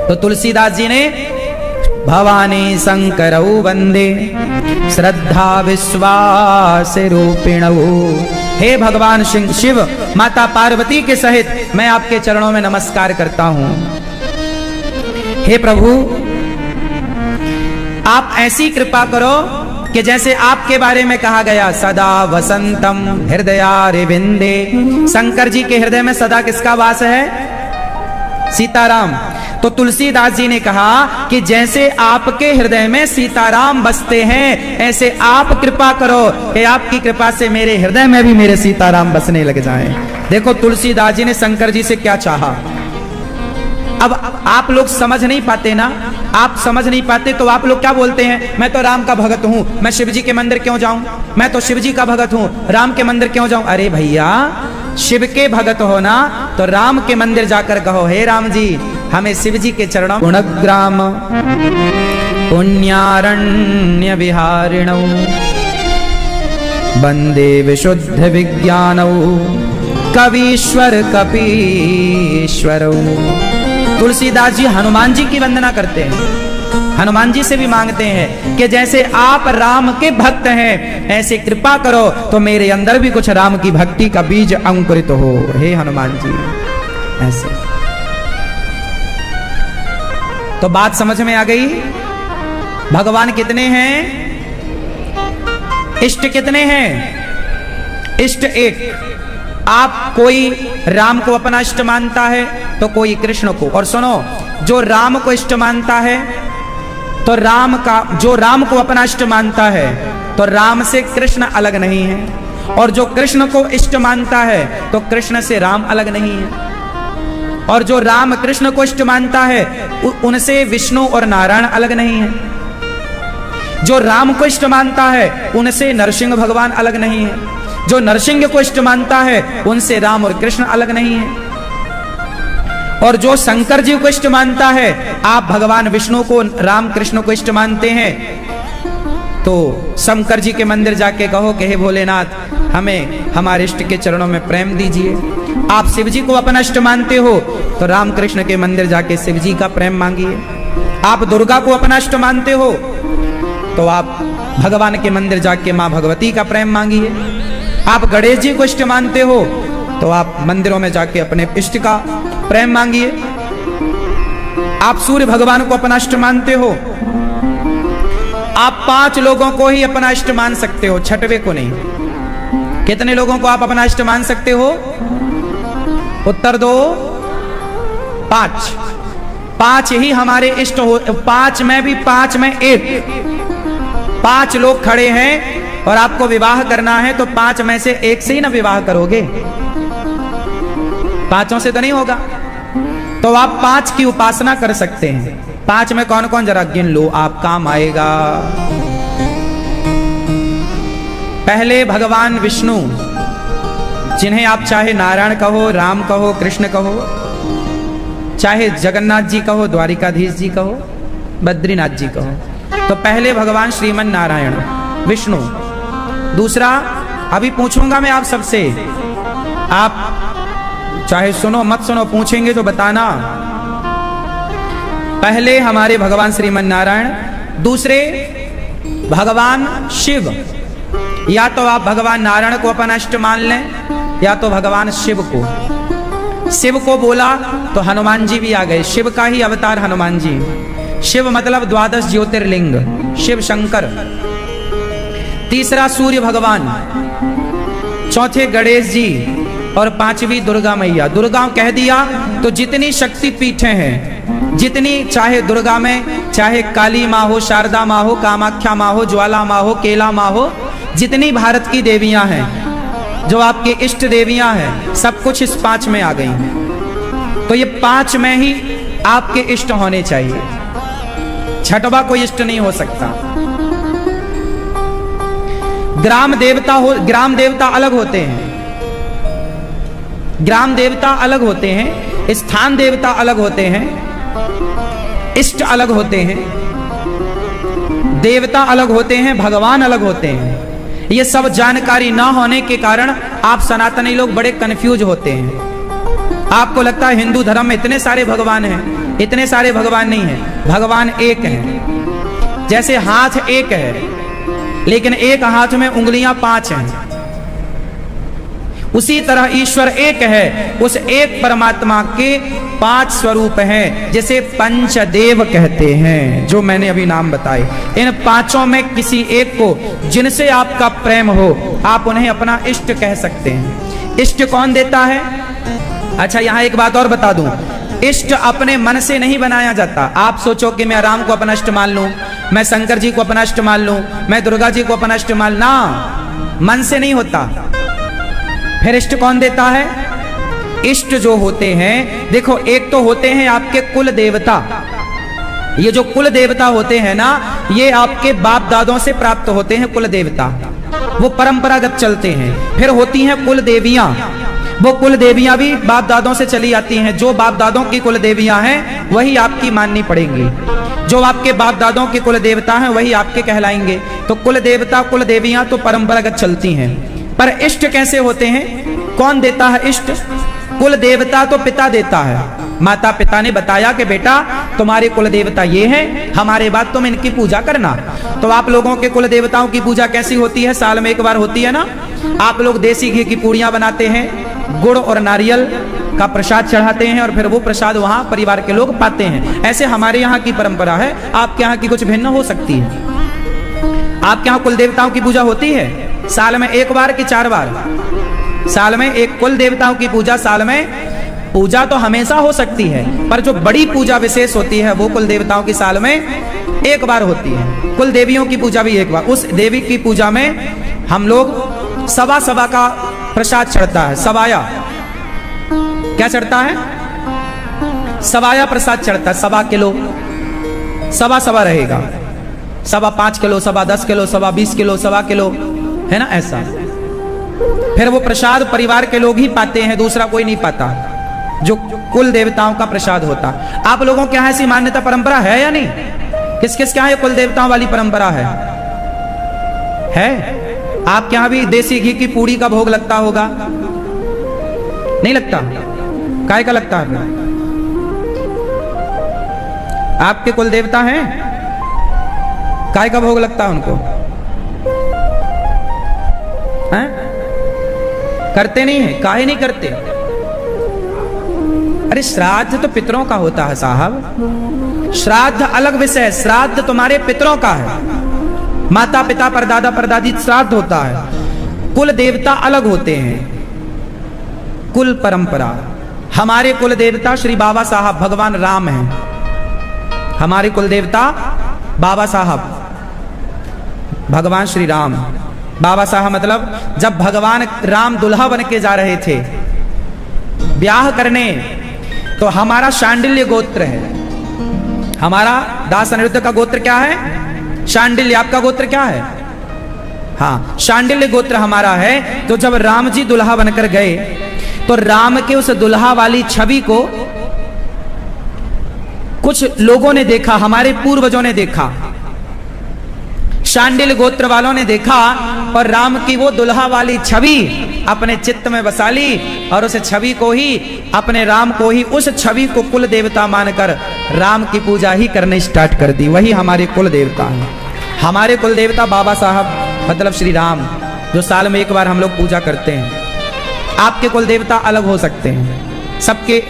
तो तुलसीदास जी ने भवानी शंकरौ वंदे श्रद्धा विश्वास रूपिणौ। हे भगवान शिव, माता पार्वती के सहित मैं आपके चरणों में नमस्कार करता हूं। हे प्रभु, आप ऐसी कृपा करो कि जैसे आपके बारे में कहा गया, सदा वसंतम हृदयारविंदे। शंकर जी के हृदय में सदा किसका वास है? सीताराम। तो तुलसीदास जी ने कहा कि जैसे आपके हृदय में सीताराम बसते हैं, ऐसे आप कृपा करो कि आपकी कृपा से मेरे हृदय में भी मेरे सीताराम बसने लग जाएं। देखो तुलसीदास जी ने शंकर जी से क्या चाहा। अब आप लोग समझ नहीं पाते ना, आप समझ नहीं पाते तो आप लोग क्या बोलते हैं, मैं तो राम का भगत हूं, मैं शिव जी के मंदिर क्यों जाऊं, मैं तो शिव जी का भगत हूं, राम के मंदिर क्यों जाऊं। अरे भैया, शिव के भगत हो ना तो राम के मंदिर जाकर कहो, हे राम जी हमें शिव जी के चरणों गुणग्राम पुण्यारण्य विहारिणौ वंदे विशुद्ध विज्ञानौ कवीश्वर कपीश्वरौ। तुलसीदास जी हनुमान जी की वंदना करते हैं, हनुमान जी से भी मांगते हैं कि जैसे आप राम के भक्त हैं, ऐसे कृपा करो तो मेरे अंदर भी कुछ राम की भक्ति का बीज अंकुरित हो, हे हनुमान जी। ऐसे तो बात समझ में आ गई। भगवान कितने हैं? इष्ट कितने हैं? इष्ट एक। आप कोई राम को अपना इष्ट मानता है तो कोई कृष्ण को। और सुनो, जो राम को इष्ट मानता है तो जो राम को अपना इष्ट मानता है तो राम से कृष्ण अलग नहीं है, और जो कृष्ण को इष्ट मानता है तो कृष्ण से राम अलग नहीं है, और जो राम कृष्ण को इष्ट मानता है उनसे विष्णु और नारायण अलग नहीं है, जो राम को इष्ट मानता है उनसे नरसिंह भगवान अलग नहीं है, जो नरसिंह को इष्ट मानता है उनसे राम और कृष्ण अलग नहीं है, और जो शंकर जी को इष्ट मानता है, आप भगवान विष्णु को राम कृष्ण को इष्ट मानते हैं तो शंकर जी के मंदिर जाके कहो कि हे भोलेनाथ हमें हमारे इष्ट के चरणों में प्रेम दीजिए। आप शिव जी को अपना इष्ट मानते हो तो राम कृष्ण के मंदिर जाके शिव जी का प्रेम मांगिए। आप दुर्गा को अपना इष्ट मानते हो तो आप भगवान के मंदिर जाके मां भगवती का प्रेम मांगिए। आप गणेश जी को इष्ट मानते हो तो आप मंदिरों में जाके अपने इष्ट का प्रेम मांगिए। आप सूर्य भगवान को अपना इष्ट मानते हो, आप 5 लोगों को ही अपना इष्ट मान सकते हो, छठवें को नहीं। कितने लोगों को आप अपना इष्ट मान सकते हो? उत्तर दो। 5। 5 ही हमारे इष्ट हो। 5 में भी 5 में 1। 5 लोग खड़े हैं और आपको विवाह करना है तो 5 में से 1 से ही ना विवाह करोगे, 5 से तो नहीं होगा। तो आप 5 की उपासना कर सकते हैं। 5 में कौन कौन, जरा गिन लो, आप काम आएगा। पहले भगवान विष्णु, जिन्हें आप चाहे नारायण कहो, राम कहो, कृष्ण कहो, चाहे जगन्नाथ जी कहो, द्वारिकाधीश जी कहो, बद्रीनाथ जी कहो। तो पहले भगवान श्रीमन नारायण विष्णु। दूसरा, अभी पूछूंगा मैं आप सबसे, आप चाहे सुनो मत सुनो, पूछेंगे तो बताना। पहले हमारे भगवान श्रीमन नारायण, दूसरे भगवान शिव। या तो आप भगवान नारायण को अपना इष्ट मान लें या तो भगवान शिव को। शिव को बोला तो हनुमान जी भी आ गए, शिव का ही अवतार हनुमान जी। शिव मतलब 12 ज्योतिर्लिंग, शिव शंकर। तीसरा सूर्य भगवान, चौथे गणेश जी और 5वीं दुर्गा मैया। दुर्गा कह दिया तो जितनी शक्ति पीठें हैं, जितनी, चाहे दुर्गा में चाहे काली माँ हो, शारदा माँ हो, कामाख्या माँ हो, ज्वाला माँ हो, केला माँ हो, जितनी भारत की देवियां हैं, जो आपके इष्ट देवियां हैं, सब कुछ इस 5 में आ गई। तो ये 5 में ही आपके इष्ट होने चाहिए, छठवा कोई इष्ट नहीं हो सकता। ग्राम देवता अलग होते हैं, ग्राम देवता अलग होते हैं, स्थान देवता अलग होते हैं, इष्ट अलग होते हैं, देवता अलग होते हैं, भगवान अलग होते हैं। ये सब जानकारी ना होने के कारण आप सनातनी लोग बड़े कंफ्यूज होते हैं। आपको लगता है हिंदू धर्म में इतने सारे भगवान हैं, इतने सारे भगवान नहीं हैं, भगवान एक है। जैसे हाथ एक है लेकिन एक हाथ में उंगलियां 5 हैं, उसी तरह ईश्वर एक है, उस एक परमात्मा के 5 स्वरूप हैं, जिसे पंचदेव कहते हैं, जो मैंने अभी नाम बताए। इन 5 में किसी एक को जिनसे आपका प्रेम हो, आप उन्हें अपना इष्ट कह सकते हैं। इष्ट कौन देता है? अच्छा, यहां एक बात और बता दूं, इष्ट अपने मन से नहीं बनाया जाता। आप सोचो कि मैं राम को अपना इष्ट मान लूं, मैं शंकर जी को अपना इष्ट मान लूं, मैं दुर्गा जी को अपना इष्ट मान, ना, मन से नहीं होता। फिर इष्ट कौन देता है? इष्ट जो होते हैं, देखो, एक तो होते हैं आपके कुल देवता। ये जो कुल देवता होते हैं ना, ये आपके बाप दादों से प्राप्त होते हैं कुल देवता, वो परंपरागत चलते हैं। फिर होती हैं कुल देवियां, वो कुल देवियां भी बाप दादों से चली आती हैं। जो बाप दादों की कुल देवियां हैं वही आपकी माननी पड़ेंगी, जो आपके बाप दादों के कुल देवता हैं वही आपके कहलाएंगे। तो कुल देवता कुल देवियां तो परंपरागत चलती हैं, पर इष्ट कैसे होते हैं? कौन देता है इष्ट? कुल देवता तो पिता देता है, माता पिता ने बताया कि बेटा तुम्हारे कुल देवता ये हैं, हमारे बाद तुम इनकी पूजा करना। तो आप लोगों के कुल देवताओं की पूजा कैसी होती है? साल में एक बार होती है ना, आप लोग देसी घी की पूड़ियां बनाते हैं, गुड़ और नारियल का प्रसाद चढ़ाते हैं और फिर वो प्रसाद वहां परिवार के लोग पाते हैं। ऐसे हमारे यहाँ की परंपरा है, आपके यहाँ की कुछ भिन्न हो सकती है। आपके यहाँ कुल देवताओं की पूजा होती है साल में एक बार कि 4 बार? साल में एक कुल देवताओं की पूजा, साल में पूजा तो हमेशा हो सकती है, पर जो बड़ी पूजा विशेष होती है वो कुल देवताओं की साल में एक बार होती है। कुल देवियों की पूजा भी एक बार। उस देवी की पूजा में हम लोग सवा का प्रसाद चढ़ता है। सवाया क्या चढ़ता है? सवाया प्रसाद चढ़ता है। 1.25 किलो, सवा रहेगा, 5.25 किलो, 10 किलो, 20 किलो, 1.25 किलो, है ना, ऐसा। फिर वो प्रसाद परिवार के लोग ही पाते हैं, दूसरा कोई नहीं पाता, जो कुल देवताओं का प्रसाद होता। आप लोगों के यहाँ ऐसी मान्यता परंपरा है या नहीं? किस किस के यहाँ कुल देवताओं वाली परंपरा है? आपके यहाँ भी देसी घी की पूड़ी का भोग लगता होगा? नहीं लगता? काय का लगता है? आपके कुल देवता हैं, काय का भोग लगता है उनको? हैं? करते नहीं है? काहे नहीं करते? अरे श्राद्ध तो पितरों का होता है साहब, श्राद्ध अलग विषय। श्राद्ध तुम्हारे पितरों का है, माता पिता परदादा परदादी श्राद्ध होता है। कुल देवता अलग होते हैं, कुल परंपरा। हमारे कुल देवता श्री बाबा साहब भगवान राम हैं। हमारे कुल देवता बाबा साहब भगवान श्री राम। बाबा साहब मतलब जब भगवान राम दुल्हा बन के जा रहे थे ब्याह करने, तो हमारा शांडिल्य गोत्र है। हमारा दास अनिरुद्ध का गोत्र क्या है? शांडिल्य। आपका गोत्र क्या है? हाँ, शांडिल्य गोत्र हमारा है। तो जब राम जी दुल्हा बनकर गए तो राम के उस दुल्हा वाली छवि को कुछ लोगों ने देखा, हमारे पूर्वजों ने देखा, शांडिल्य गोत्र वालों ने देखा, और राम की वो दुल्हा वाली छवि अपने चित्त में बसा ली, और उस छवि को ही, अपने राम को ही, उस छवि को कुल देवता मानकर राम की पूजा ही करने स्टार्ट कर दी। वही हमारे कुल देवता हैं। हमारे कुल देवता बाबा साहब मतलब श्री राम, जो साल में एक बार हम लोग पूजा करते हैं। आपके कुल देवता अलग हो सकते हैं सबके।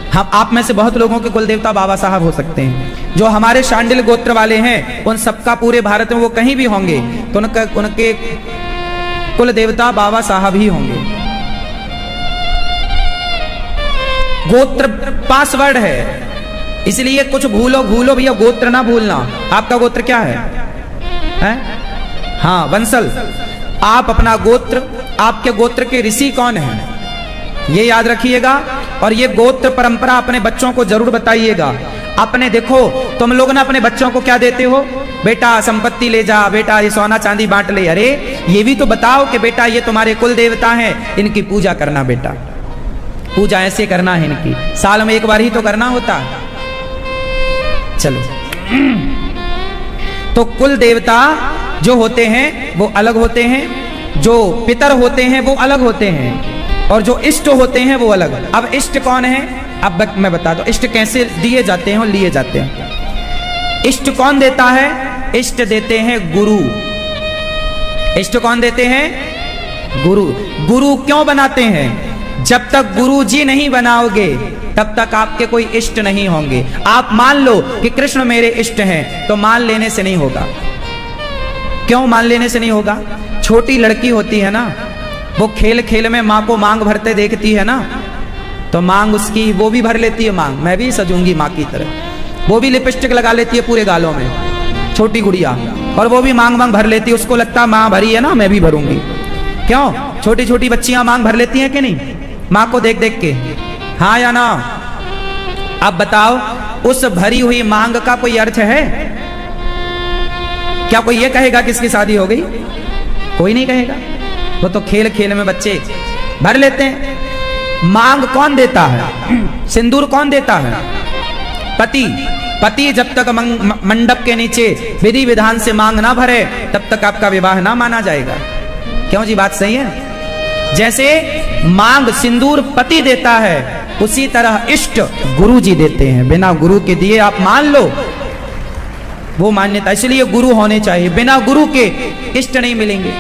हम आप में से बहुत लोगों के कुल देवता बाबा साहब हो सकते हैं। जो हमारे शांडिल्य गोत्र वाले हैं, उन सबका पूरे भारत में वो कहीं भी होंगे तो उनके कुल देवता बाबा साहब ही होंगे। गोत्र पासवर्ड है, इसलिए कुछ भूलो भैया, गोत्र ना भूलना। आपका गोत्र क्या है? हाँ, वंशल। आप अपना गोत्र, आपके गोत्र के ऋषि कौन है, ये याद रखिएगा। और ये गोत्र परंपरा अपने बच्चों को जरूर बताइएगा। अपने देखो, तुम लोग ना अपने बच्चों को क्या देते हो? बेटा संपत्ति ले जा, बेटा ये सोना चांदी बांट ले। अरे ये भी तो बताओ कि बेटा ये तुम्हारे कुल देवता हैं, इनकी पूजा करना। बेटा पूजा ऐसे करना है इनकी, साल में एक बार ही तो करना होता है। चलो, तो कुल देवता जो होते हैं वो अलग होते हैं, जो पितर होते हैं वो अलग होते हैं, और जो इष्ट होते हैं वो अलग। अब इष्ट कौन है? अब मैं बता दूं इष्ट कैसे दिए जाते हैं और लिए जाते हैं। इष्ट कौन देता है? इष्ट देते हैं गुरु। इष्ट कौन देते हैं? गुरु। गुरु क्यों बनाते हैं? जब तक गुरु जी नहीं बनाओगे तब तक आपके कोई इष्ट नहीं होंगे। आप मान लो कि कृष्ण मेरे इष्ट हैं, तो मान लेने से नहीं होगा। क्यों मान लेने से नहीं होगा? छोटी लड़की होती है ना, वो खेल खेल में माँ को मांग भरते देखती है ना, तो मांग उसकी वो भी भर लेती है मांग, मैं भी सजूंगी माँ की तरह। वो भी लिपस्टिक लगा लेती है पूरे गालों में, छोटी गुड़िया, और वो भी मांग मांग भर लेती है। उसको लगता है माँ भरी है ना, मैं भी भरूंगी। क्यों? छोटी छोटी बच्चियां मांग भर लेती हैं कि नहीं, माँ को देख देख के? हाँ या ना? अब बताओ, उस भरी हुई मांग का कोई अर्थ है? क्या कोई ये कहेगा कि इसकी शादी हो गई? कोई नहीं कहेगा। वो तो खेल खेल में बच्चे भर लेते हैं। मांग कौन देता है? सिंदूर कौन देता है? पति। पति जब तक मंडप के नीचे विधि विधान से मांग ना भरे तब तक आपका विवाह ना माना जाएगा। क्यों जी, बात सही है? जैसे मांग सिंदूर पति देता है, उसी तरह इष्ट गुरु जी देते हैं। बिना गुरु के दिए आप मान लो, वो मान्यता। इसलिए गुरु होने चाहिए, बिना गुरु के इष्ट नहीं मिलेंगे।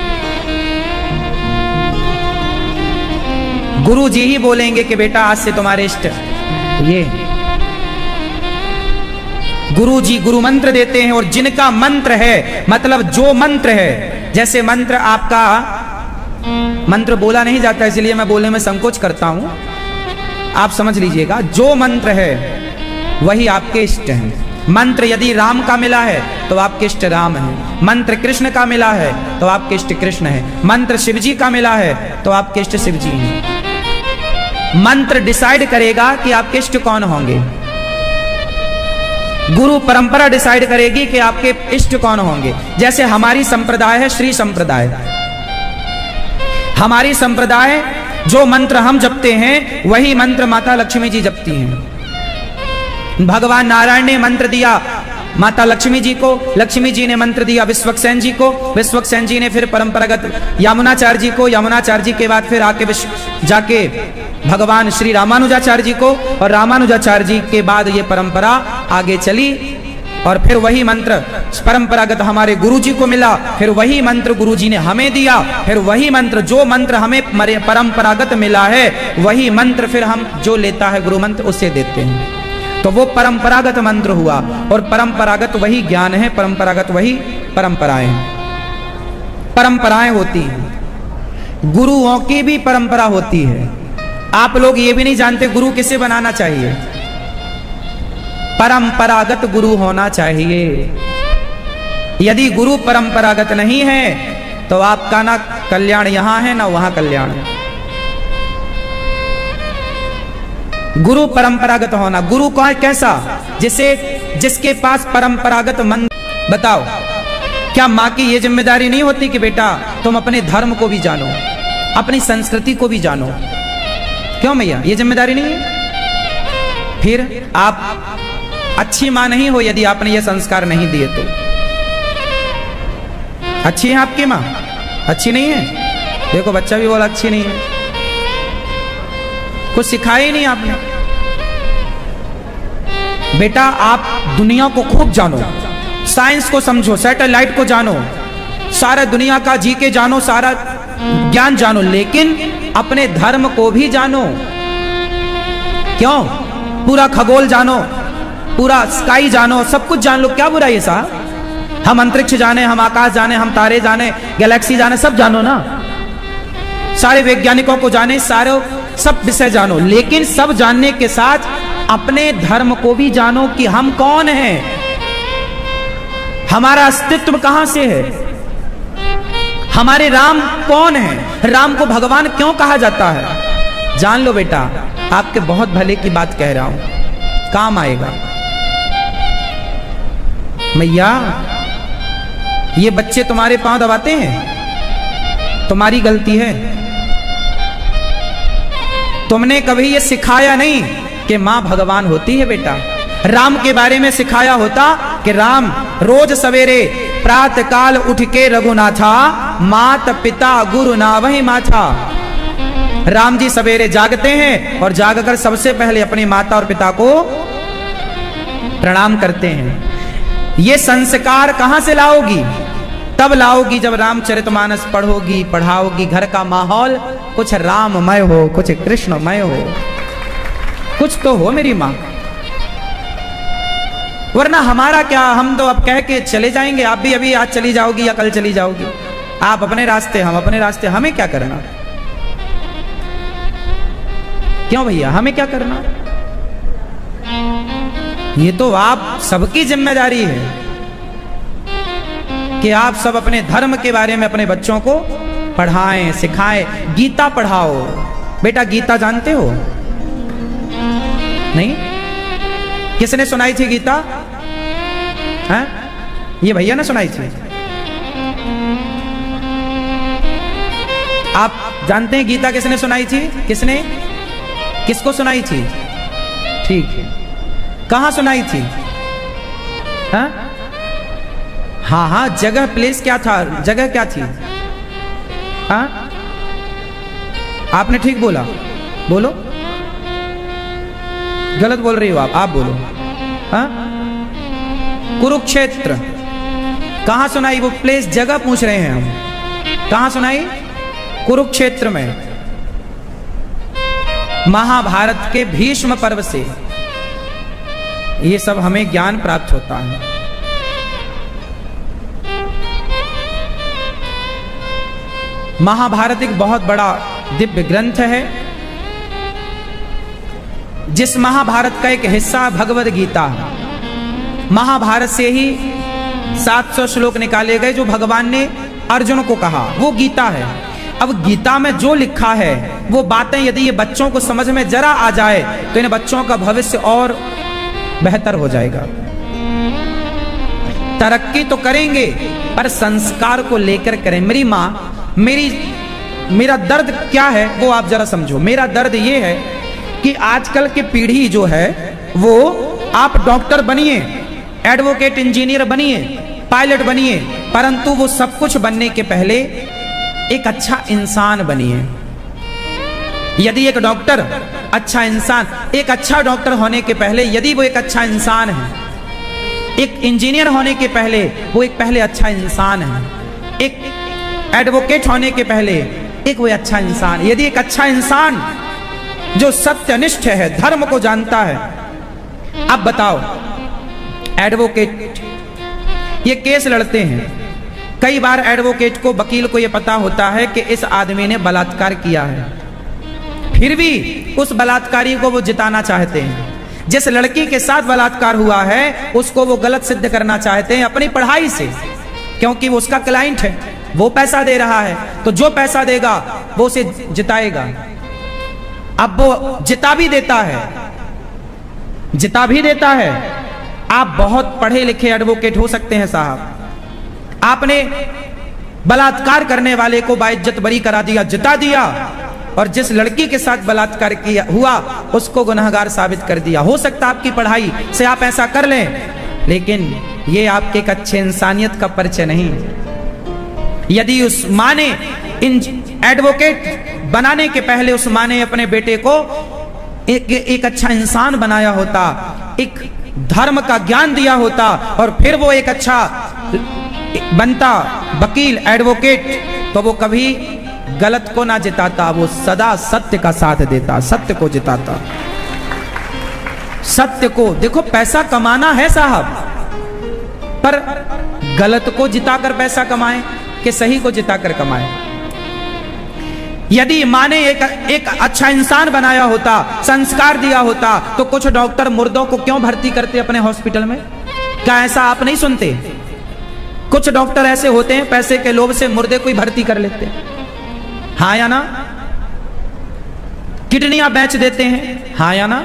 गुरु जी ही बोलेंगे कि बेटा आज से तुम्हारे इष्ट ये। गुरु जी गुरु मंत्र देते हैं, और जिनका मंत्र है, मतलब जो मंत्र है, जैसे मंत्र आपका मंत्र बोला नहीं जाता, इसलिए मैं बोलने में संकोच करता हूं, आप समझ लीजिएगा। जो मंत्र है वही आपके इष्ट हैं। मंत्र यदि राम का मिला है तो आपके इष्ट राम है। मंत्र कृष्ण का मिला है तो आपके इष्ट कृष्ण है। मंत्र शिव जी का मिला है तो आपके इष्ट शिव जी हैं। मंत्र डिसाइड करेगा कि आपके इष्ट कौन होंगे। गुरु परंपरा डिसाइड करेगी कि आपके इष्ट कौन होंगे। जैसे हमारी संप्रदाय है श्री संप्रदाय। हमारी संप्रदाय जो मंत्र हम जपते हैं वही मंत्र माता लक्ष्मी जी जपती हैं। भगवान नारायण ने मंत्र दिया माता लक्ष्मी जी को, लक्ष्मी जी ने मंत्र दिया विश्वक्सेन जी को, विश्वक्सेन जी ने फिर परंपरागत यमुनाचार्य जी को, यमुनाचार्य जी के बाद फिर आके जाके भगवान श्री रामानुजाचार्य जी को, और रामानुजाचार्य जी के बाद ये परंपरा आगे चली। और फिर वही मंत्र परंपरागत हमारे गुरु जी को मिला, फिर वही मंत्र गुरु जी ने हमें दिया, फिर वही मंत्र जो मंत्र हमें परंपरागत मिला है वही मंत्र फिर हम जो लेता है गुरु मंत्र उसे देते हैं। तो वो परंपरागत मंत्र हुआ, और परंपरागत वही ज्ञान है, परंपरागत वही परंपराएं हैं। परंपराएं होती हैं, गुरुओं की भी परंपरा होती है। आप लोग ये भी नहीं जानते गुरु किसे बनाना चाहिए। परंपरागत गुरु होना चाहिए। यदि गुरु परंपरागत नहीं है तो आपका ना कल्याण यहां है ना वहां कल्याण है। गुरु परंपरागत होना। गुरु कौन कैसा? जिसके पास परंपरागत मंत्र। बताओ, क्या माँ की ये जिम्मेदारी नहीं होती कि बेटा तुम अपने धर्म को भी जानो, अपनी संस्कृति को भी जानो? क्यों मैया, ये जिम्मेदारी नहीं है? फिर आप अच्छी माँ नहीं हो यदि आपने ये संस्कार नहीं दिए तो। अच्छी है आपकी माँ? अच्छी नहीं है? देखो बच्चा भी बोला अच्छी नहीं है, कुछ सिखाया ही नहीं आपने। बेटा आप दुनिया को खूब जानो, साइंस को समझो, सैटेलाइट को जानो, सारा दुनिया का जीके जानो, सारा ज्ञान जानो, लेकिन अपने धर्म को भी जानो। क्यों? पूरा खगोल जानो, पूरा स्काई जानो, सब कुछ जान लो, क्या बुराई है साहब? हम अंतरिक्ष जाने, हम आकाश जाने, हम तारे जाने, गैलेक्सी जाने, सब जानो ना। सारे वैज्ञानिकों को जाने, सारे सब विषय जानो, लेकिन सब जानने के साथ अपने धर्म को भी जानो कि हम कौन हैं, हमारा अस्तित्व कहां से है, हमारे राम कौन है, राम को भगवान क्यों कहा जाता है। जान लो बेटा, आपके बहुत भले की बात कह रहा हूं, काम आएगा। मैया ये बच्चे तुम्हारे पांव दबाते हैं, तुम्हारी गलती है। तुमने कभी ये सिखाया नहीं कि मां भगवान होती है बेटा। राम के बारे में सिखाया होता कि राम रोज सवेरे प्रातः काल उठ के रघुनाथा, मात पिता गुरु ना वही माथा। राम जी सवेरे जागते हैं और जागकर सबसे पहले अपनी माता और पिता को प्रणाम करते हैं। ये संस्कार कहां से लाओगी? तब लाओगी जब रामचरितमानस पढ़ोगी, पढ़ाओगी, घर का माहौल कुछ राममय हो, कुछ कृष्णमय हो, कुछ तो हो मेरी मां। वरना हमारा क्या, हम तो अब कह के चले जाएंगे, आप भी अभी आज चली जाओगी या कल चली जाओगी, आप अपने रास्ते हम अपने रास्ते, हमें क्या करना? क्यों भैया, हमें क्या करना? ये तो आप सबकी जिम्मेदारी है कि आप सब अपने धर्म के बारे में अपने बच्चों को पढ़ाएं, सिखाएं। गीता पढ़ाओ। बेटा गीता जानते हो? नहीं? किसने सुनाई थी गीता? हैं? ये भैया ने सुनाई थी। आप जानते हैं गीता किसने सुनाई थी? किसने, किसको सुनाई थी? ठीक है, कहां सुनाई थी? हाँ हाँ हाँ, जगह प्लेस क्या था, जगह क्या थी? हाँ आपने ठीक बोला, बोलो, गलत बोल रही हो आप बोलो। हाँ कुरुक्षेत्र। कहां सुनाई वो प्लेस, जगह पूछ रहे हैं हम, कहां सुनाई? कुरुक्षेत्र में। महाभारत के भीष्म पर्व से ये सब हमें ज्ञान प्राप्त होता है। महाभारत एक बहुत बड़ा दिव्य ग्रंथ है, जिस महाभारत का एक हिस्सा भगवद गीता है। महाभारत से ही 700 श्लोक निकाले गए जो भगवान ने अर्जुन को कहा, वो गीता है। अब गीता में जो लिखा है वो बातें यदि ये बच्चों को समझ में जरा आ जाए तो इन बच्चों का भविष्य और बेहतर हो जाएगा। तरक्की तो करेंगे पर संस्कार को लेकर करें। मेरी माँ, मेरा दर्द क्या है वो आप जरा समझो। मेरा दर्द ये है कि आजकल की पीढ़ी जो है वो, आप डॉक्टर बनिए, एडवोकेट, इंजीनियर बनिए, पायलट बनिए, परंतु वो सब कुछ बनने के पहले एक अच्छा इंसान बनिए। यदि एक डॉक्टर अच्छा इंसान, एक अच्छा डॉक्टर होने के पहले यदि वो एक अच्छा इंसान है, एक इंजीनियर होने के पहले वो एक पहले अच्छा इंसान है, एक एडवोकेट होने के पहले एक वो अच्छा इंसान, यदि एक अच्छा इंसान जो सत्यनिष्ठ है, धर्म को जानता है। अब बताओ, एडवोकेट ये केस लड़ते हैं, कई बार एडवोकेट को, वकील को ये पता होता है कि इस आदमी ने बलात्कार किया है, फिर भी उस बलात्कारी को वो जिताना चाहते हैं। जिस लड़की के साथ बलात्कार हुआ है उसको वो गलत सिद्ध करना चाहते हैं अपनी पढ़ाई से, क्योंकि वो उसका क्लाइंट है, वो पैसा दे रहा है, तो जो पैसा देगा वो उसे जिताएगा। अब वो जिता भी देता है, जिता भी देता है। आप बहुत पढ़े लिखे एडवोकेट हो सकते हैं साहब, आपने बलात्कार करने वाले को बाइज्जत बरी करा दिया, जिता दिया, और जिस लड़की के साथ बलात्कार किया हुआ उसको गुनहगार साबित कर दिया। हो सकता है आपकी पढ़ाई से आप ऐसा कर लें, लेकिन ये आपके एक अच्छे इंसानियत का परिचय नहीं। यदि उस माँ ने एडवोकेट बनाने के पहले उस माँ ने अपने बेटे को एक अच्छा इंसान बनाया होता, एक धर्म का ज्ञान दिया होता, और फिर वो एक अच्छा बनता वकील, एडवोकेट, तो वो कभी गलत को ना जिताता, वो सदा सत्य का साथ देता, सत्य को जिताता, सत्य को। देखो पैसा कमाना है साहब, पर गलत को जिताकर पैसा कमाए कि सही को जिताकर कमाए। यदि माँ ने एक अच्छा इंसान बनाया होता, संस्कार दिया होता, तो कुछ डॉक्टर मुर्दों को क्यों भर्ती करते अपने हॉस्पिटल में? क्या ऐसा आप नहीं सुनते? कुछ डॉक्टर ऐसे होते हैं पैसे के लोभ से मुर्दे को ही भर्ती कर लेते हैं, हाँ या ना? किडनियां बेच देते हैं, हाँ या ना?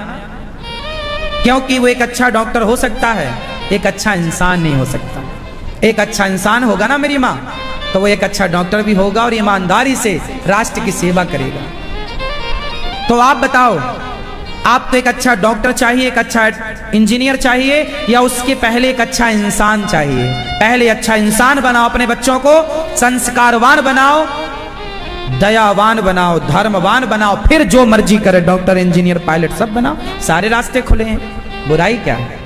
क्योंकि वो एक अच्छा डॉक्टर हो सकता है, एक अच्छा इंसान नहीं हो सकता। एक अच्छा इंसान होगा ना मेरी माँ, तो वो एक अच्छा डॉक्टर भी होगा और ईमानदारी से राष्ट्र की सेवा करेगा। तो आप बताओ, आपको एक अच्छा डॉक्टर चाहिए, एक अच्छा इंजीनियर चाहिए, या उसके पहले एक अच्छा इंसान चाहिए? पहले अच्छा इंसान बनाओ, अपने बच्चों को संस्कारवान बनाओ, दयावान बनाओ, धर्मवान बनाओ, फिर जो मर्जी करे डॉक्टर, इंजीनियर, पायलट सब बनाओ, सारे रास्ते खुले हैं, बुराई क्या है?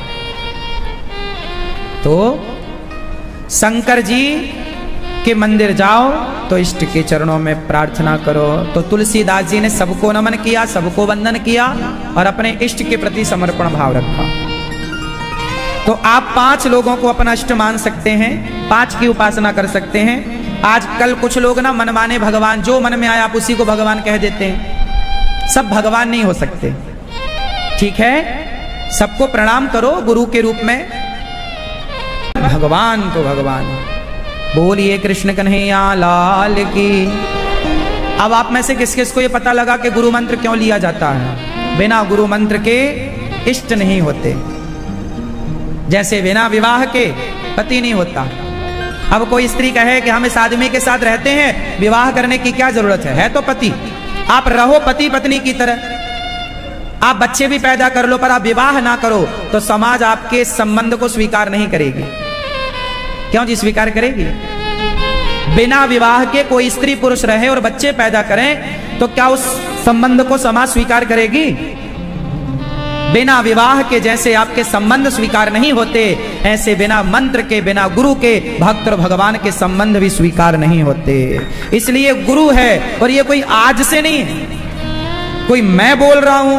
तो शंकर जी के मंदिर जाओ तो इष्ट के चरणों में प्रार्थना करो। तो तुलसीदास जी ने सबको नमन किया, सबको वंदन किया और अपने इष्ट के प्रति समर्पण भाव रखा। तो आप 5 लोगों को अपना इष्ट मान सकते हैं, 5 की उपासना कर सकते हैं। आजकल कुछ लोग ना मनमाने भगवान, जो मन में आया आप उसी को भगवान कह देते हैं। सब भगवान नहीं हो सकते, ठीक है। सबको प्रणाम करो गुरु के रूप में। भगवान तो भगवान, बोलिए कृष्ण कन्हैया लाल की। अब आप में से किस किस को ये पता लगा कि गुरु मंत्र क्यों लिया जाता है? बिना गुरु मंत्र के इष्ट नहीं होते, जैसे बिना विवाह के पति नहीं होता। अब कोई स्त्री कहे कि हम इस आदमी के साथ रहते हैं, विवाह करने की क्या जरूरत है तो पति। आप रहो पति पत्नी की तरह, आप बच्चे भी पैदा कर लो, पर आप विवाह ना करो तो समाज आपके संबंध को स्वीकार नहीं करेगी। क्यों जी स्वीकार करेगी? बिना विवाह के कोई स्त्री पुरुष रहे और बच्चे पैदा करें तो क्या उस संबंध को समाज स्वीकार करेगी? बिना विवाह के जैसे आपके संबंध स्वीकार नहीं होते, ऐसे बिना मंत्र के, बिना गुरु के भक्त और भगवान के संबंध भी स्वीकार नहीं होते। इसलिए गुरु है, और ये कोई आज से नहीं है, कोई मैं बोल रहा हूं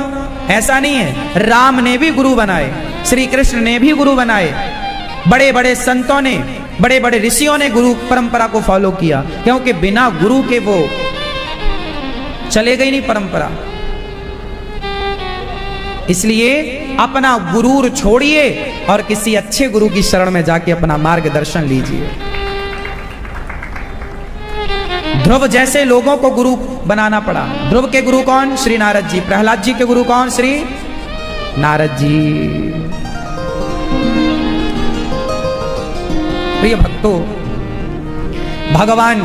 ऐसा नहीं है। राम ने भी गुरु बनाए, श्री कृष्ण ने भी गुरु बनाए, बड़े बड़े संतों ने, बड़े बड़े ऋषियों ने गुरु परंपरा को फॉलो किया, क्योंकि बिना गुरु के वो चले गई नहीं परंपरा। इसलिए अपना गुरूर छोड़िए और किसी अच्छे गुरु की शरण में जाके अपना मार्गदर्शन लीजिए। ध्रुव जैसे लोगों को गुरु बनाना पड़ा। ध्रुव के गुरु कौन? श्री नारद जी। प्रहलाद जी के गुरु कौन? श्री नारद जी। प्रिय भक्तों, भगवान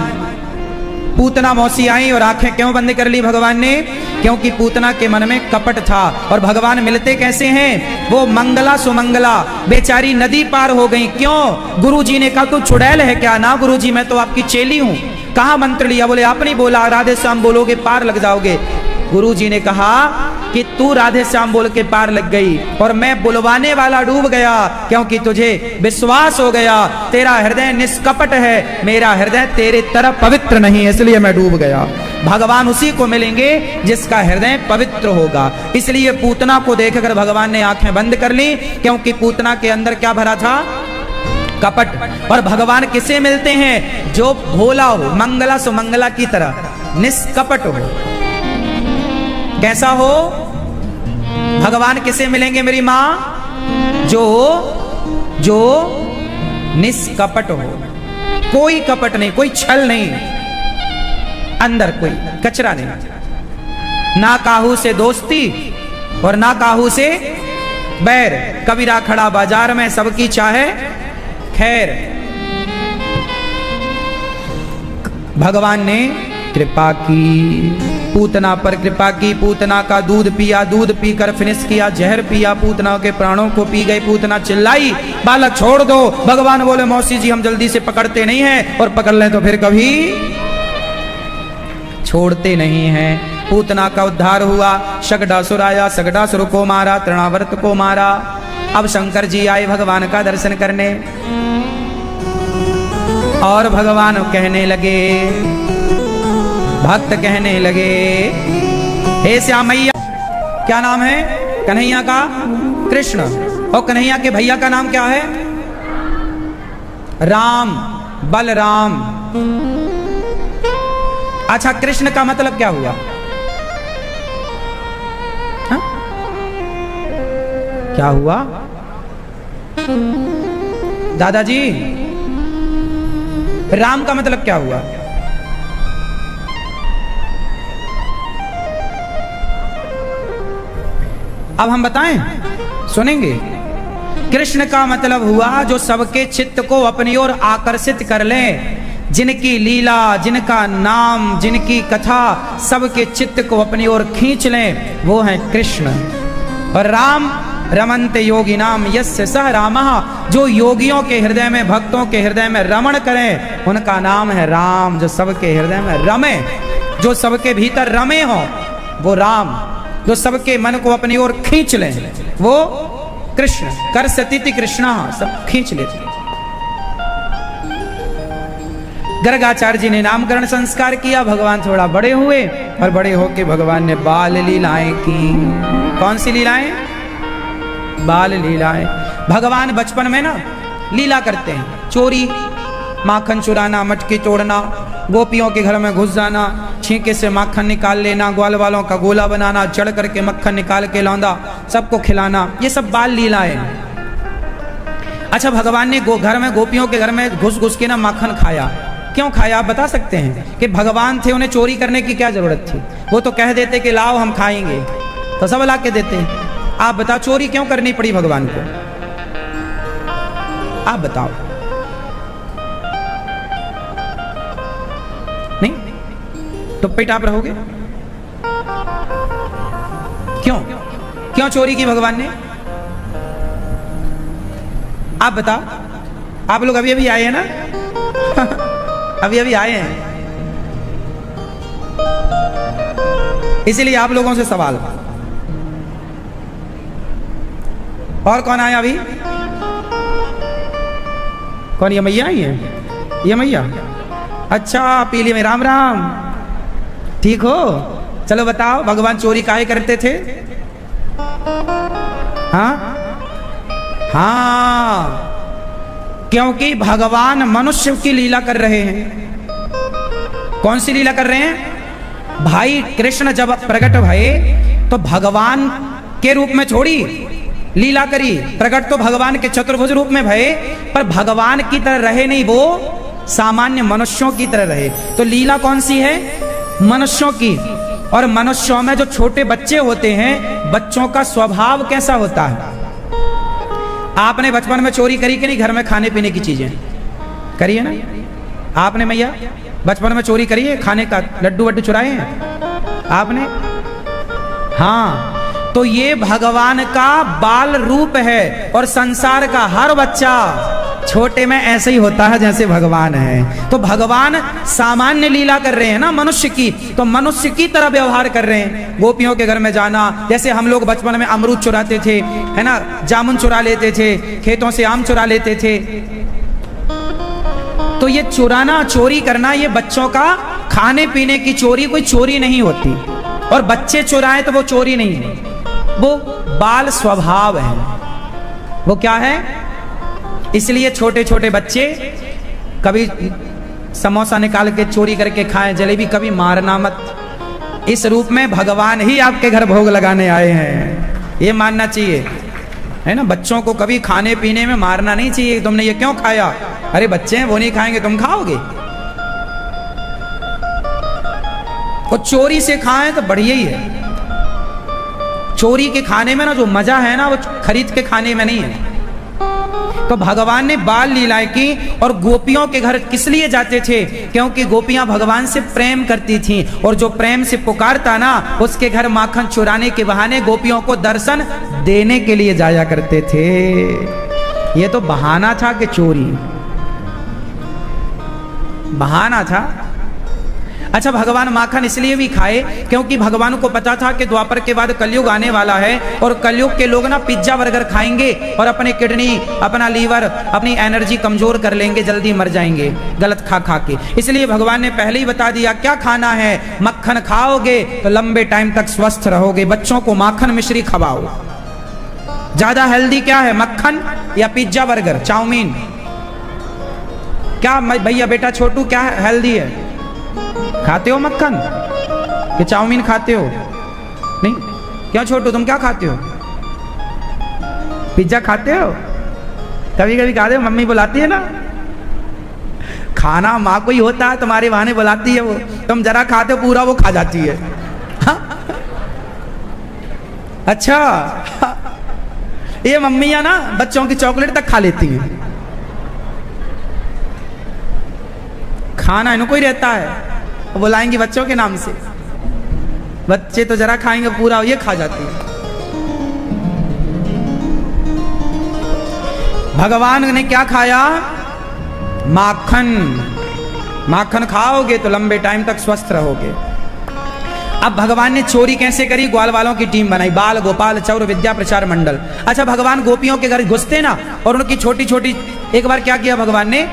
पूतना मौसी आई और आंखें क्यों बंद कर ली भगवान ने? क्योंकि पूतना के मन में कपट था। और भगवान मिलते कैसे हैं? वो मंगला सुमंगला बेचारी नदी पार हो गई। क्यों? गुरुजी ने कहा तू चुड़ैल है क्या? ना गुरुजी, मैं तो आपकी चेली हूं। कहां मंत्र लिया? बोले आप नहीं बोला, राधे श्याम बोलोगे पार लग जाओगे। गुरुजी ने कहा कि तू राधे श्याम बोल के पार लग गई और मैं बुलवाने वाला डूब गया, क्योंकि तुझे विश्वास हो गया तेरा हृदय निष्कपट है, मेरा हृदय तेरे तरफ पवित्र नहीं है, इसलिए मैं डूब गया। भगवान उसी को मिलेंगे जिसका हृदय पवित्र होगा। इसलिए पूतना को देखकर भगवान ने आंखें बंद कर ली, क्योंकि पूतना के अंदर क्या भरा था? कपट। और भगवान किसे मिलते हैं? जो भोला हो, मंगला सुमंगला की तरह, निष्कपट हो। कैसा हो? भगवान किसे मिलेंगे मेरी मां? जो निष्कपट हो, कोई कपट नहीं, कोई छल नहीं, अंदर कोई कचरा नहीं, ना काहू से दोस्ती और ना काहू से बैर। कबीरा खड़ा बाजार में सबकी चाहे खैर। भगवान ने कृपा की, पूतना पर कृपा की। पूतना का दूध पिया, दूध पीकर फिनिश किया, जहर पिया, पूतना के प्राणों को पी गई। पूतना चिल्लाई बालक छोड़ दो। भगवान बोले मौसी जी हम जल्दी से पकड़ते नहीं हैं, और पकड़ लें तो फिर कभी छोड़ते नहीं हैं। पूतना का उद्धार हुआ। शगडासुर आया, शगडासुर को मारा, तृणावर्त को मारा। अब शंकर जी आए भगवान का दर्शन करने, और भगवान कहने लगे, भक्त कहने लगे, हे श्यामैया, क्या नाम है कन्हैया का? कृष्ण। और कन्हैया के भैया का नाम क्या है? राम, बलराम। अच्छा, कृष्ण का मतलब क्या हुआ? हा? क्या हुआ दादाजी? राम का मतलब क्या हुआ? अब हम बताएं, सुनेंगे। कृष्ण का मतलब हुआ जो सबके चित्त को अपनी ओर आकर्षित कर ले, जिनकी लीला, जिनका नाम, जिनकी कथा सबके चित्त को अपनी ओर खींच लें, वो है कृष्ण। और राम, रमन्ते योगी नाम यस्य सह रामः, जो योगियों के हृदय में, भक्तों के हृदय में रमण करें, उनका नाम है राम। जो सबके हृदय में रमे, जो सबके भीतर रमे हो, वो राम। जो सबके मन को अपनी ओर खींच लें, वो कृष्ण। कर सतीति कृष्णा, सब खींच लेते। गर्गाचार्य जी ने नामकरण संस्कार किया। भगवान थोड़ा बड़े हुए और बड़े होके भगवान ने बाल लीलाएं की। कौन सी लीलाएं? बाल लीलाएं। भगवान बचपन में ना लीला करते हैं, चोरी, माखन चुराना, मटकी तोड़ना, गोपियों के घर में घुस जाना, छींके से माखन निकाल लेना, ग्वाल वालों का गोला बनाना, जड़ करके मक्खन निकाल के लौंदा सबको खिलाना, ये सब बाल लीलाएं। अच्छा, भगवान ने घर में, गोपियों के घर में घुस घुस के ना माखन खाया। क्यों खाया आप बता सकते हैं? कि भगवान थे, उन्हें चोरी करने की क्या जरूरत थी? वो तो कह देते कि लाओ हम खाएंगे, तो सब ला के देते। आप बताओ चोरी क्यों करनी पड़ी भगवान को? आप बताओ। नहीं तो पेट आप रहोगे? क्यों क्यों चोरी की भगवान ने? आप बताओ। आप लोग अभी अभी आए हैं ना? अभी अभी आए हैं, इसीलिए आप लोगों से सवाल। और कौन आया अभी? कौन? ये मैया आई है? ये मैया? अच्छा, पीली में राम राम, ठीक हो? चलो बताओ, भगवान चोरी काहे करते थे? हाँ हाँ, क्योंकि भगवान मनुष्य की लीला कर रहे हैं। कौन सी लीला कर रहे हैं? भाई कृष्ण जब प्रकट भये तो भगवान के रूप में छोड़ी लीला करी। प्रकट तो भगवान के चतुर्भुज रूप में भये, पर भगवान की तरह रहे नहीं, वो सामान्य मनुष्यों की तरह रहे। तो लीला कौन सी है? मनुष्यों की। और मनुष्यों में जो छोटे बच्चे होते हैं, बच्चों का स्वभाव कैसा होता है? आपने बचपन में चोरी करी कि नहीं? घर में खाने पीने की चीजें करी है ना? आपने मैया बचपन में चोरी करी है? खाने का लड्डू वड्डू चुराए हैं आपने? हाँ, तो ये भगवान का बाल रूप है। और संसार का हर बच्चा छोटे में ऐसे ही होता है जैसे भगवान है। तो भगवान सामान्य लीला कर रहे हैं ना मनुष्य की, तो मनुष्य की तरह व्यवहार कर रहे हैं। गोपियों के घर में जाना, जैसे हम लोग बचपन में अमरूद चुराते थे, है ना, जामुन चुरा लेते थे, खेतों से आम चुरा लेते थे। तो ये चुराना, चोरी करना, ये बच्चों का खाने पीने की चोरी कोई चोरी नहीं होती। और बच्चे चुराए तो वो चोरी नहीं है, वो बाल स्वभाव है। वो क्या है? इसलिए छोटे छोटे बच्चे कभी समोसा निकाल के चोरी करके खाएं, जलेबी कभी मारना मत। इस रूप में भगवान ही आपके घर भोग लगाने आए हैं, ये मानना चाहिए, है ना। बच्चों को कभी खाने पीने में मारना नहीं चाहिए। तुमने ये क्यों खाया? अरे बच्चे हैं, वो नहीं खाएंगे, तुम खाओगे। और चोरी से खाएं तो बढ़िया ही है। चोरी के खाने में ना जो मजा है ना, वो खरीद के खाने में नहीं है। तो भगवान ने बाल लीलाएं की। और गोपियों के घर किस लिए जाते थे? क्योंकि गोपियां भगवान से प्रेम करती थीं, और जो प्रेम से पुकारता ना, उसके घर माखन चुराने के बहाने गोपियों को दर्शन देने के लिए जाया करते थे। ये तो बहाना था कि चोरी, बहाना था। अच्छा, भगवान माखन इसलिए भी खाए क्योंकि भगवान को पता था कि द्वापर के बाद कलयुग आने वाला है, और कलयुग के लोग ना पिज्जा बर्गर खाएंगे और अपने किडनी, अपना लीवर, अपनी एनर्जी कमजोर कर लेंगे, जल्दी मर जाएंगे गलत खा खा के। इसलिए भगवान ने पहले ही बता दिया क्या खाना है। मक्खन खाओगे तो लंबे टाइम तक स्वस्थ रहोगे। बच्चों को माखन मिश्री खवाओ। ज्यादा हेल्दी क्या है, मक्खन या पिज्जा बर्गर चाउमीन? क्या भैया बेटा छोटू, क्या हेल्दी है? खाते हो मक्खन कि चाउमीन खाते हो? नहीं, क्यों छोटू तुम क्या खाते हो? पिज्जा खाते हो? कभी कभी खाते हो? मम्मी बुलाती है ना, खाना माँ को ही होता है, तुम्हारे बहाने बुलाती है वो। तुम जरा खाते हो, पूरा वो खा जाती है। हा? अच्छा, ये मम्मियां ना बच्चों की चॉकलेट तक खा लेती हैं। खाना इनको ही रहता है, बुलाएंगे बच्चों के नाम से। बच्चे तो जरा खाएंगे, पूरा ये खा जाती है। भगवान ने क्या खाया? माखन। माखन खाओगे तो लंबे टाइम तक स्वस्थ रहोगे। अब भगवान ने चोरी कैसे करी? ग्वाल वालों की टीम बनाई, बाल गोपाल चौर विद्या प्रचार मंडल। अच्छा, भगवान गोपियों के घर घुसते ना, और उनकी छोटी छोटी, एक बार क्या किया भगवान ने,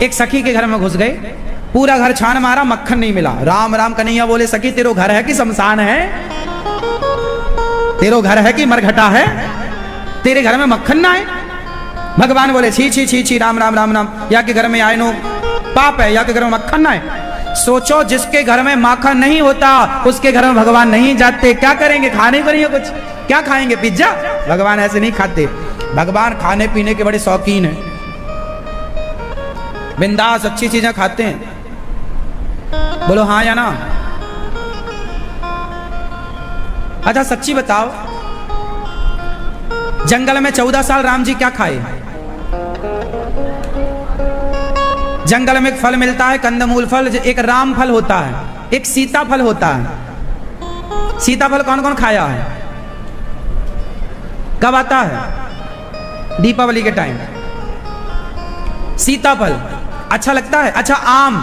एक सखी के घर में घुस गए पूरा घर छान मारा, मक्खन नहीं मिला। राम राम कन्हैया बोले, सखी तेरो घर है कि शमशान है? तेरो घर है कि मरघटा है? तेरे घर में मक्खन ना है? भगवान बोले, छी छी छी छी, राम राम राम राम, या के घर में आए नो पाप है, या के घर में मक्खन ना है। सोचो, जिसके घर में माखन नहीं होता उसके घर में भगवान नहीं जाते। क्या करेंगे? खाने को नहीं है कुछ, क्या खाएंगे? पिज्जा? भगवान ऐसे नहीं खाते। भगवान खाने पीने के बड़े शौकीन हैं, बिंदास अच्छी चीजें खाते हैं। बोलो हाँ या ना? अच्छा सच्ची बताओ, जंगल में 14 साल राम जी क्या खाए? जंगल में एक फल मिलता है, कंदमूल फल, एक राम फल होता है, एक सीताफल होता है। सीताफल कौन कौन खाया है? कब आता है? दीपावली के टाइम। सीताफल अच्छा लगता है। अच्छा आम,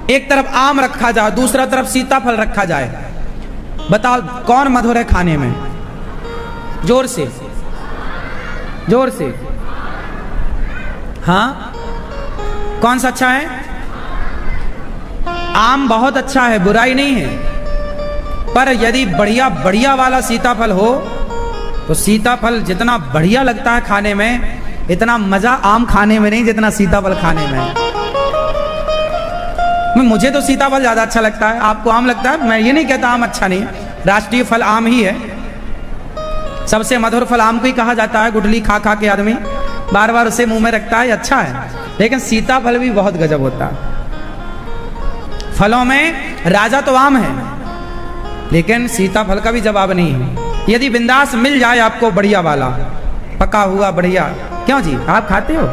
एक तरफ आम रखा जाए, दूसरा तरफ सीताफल रखा जाए, बताओ कौन मधुर है खाने में? जोर से, जोर से। हाँ, कौन सा अच्छा है? आम बहुत अच्छा है, बुराई नहीं है, पर यदि बढ़िया बढ़िया वाला सीताफल हो तो सीताफल जितना बढ़िया लगता है खाने में, इतना मजा आम खाने में नहीं जितना सीताफल खाने में। मुझे तो सीताफल ज्यादा अच्छा लगता है, आपको आम लगता है? मैं ये नहीं कहता आम अच्छा नहीं है, राष्ट्रीय फल आम ही है, सबसे मधुर फल आम को ही कहा जाता है। गुठली खा खा के आदमी बार बार उसे मुंह में रखता है, अच्छा है। लेकिन सीताफल भी बहुत गजब होता है। फलों में राजा तो आम है, लेकिन सीताफल का भी जवाब नहीं है। यदि बिंदास मिल जाए आपको बढ़िया वाला, पका हुआ बढ़िया, क्यों जी आप खाते हो?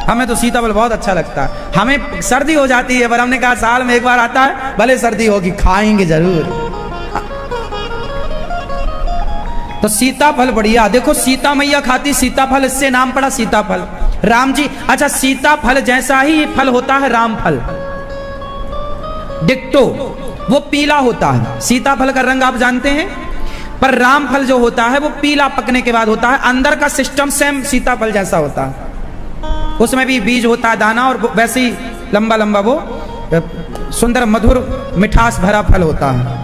हमें तो सीताफल बहुत अच्छा लगता है। हमें सर्दी हो जाती है, पर हमने कहा साल में एक बार आता है, भले सर्दी होगी खाएंगे जरूर। तो सीताफल बढ़िया। देखो सीता मैया खाती सीताफल, इससे नाम पड़ा सीताफल। राम जी, अच्छा सीताफल जैसा ही फल होता है राम फल, डिक्टो, वो पीला होता है। सीताफल का रंग आप जानते हैं, पर राम फल जो होता है वो पीला पकने के बाद होता है। अंदर का सिस्टम सेम सीताफल जैसा होता है, उसमें भी बीज होता है, दाना, और वैसे ही लंबा लंबा वो सुंदर मधुर मिठास भरा फल होता है।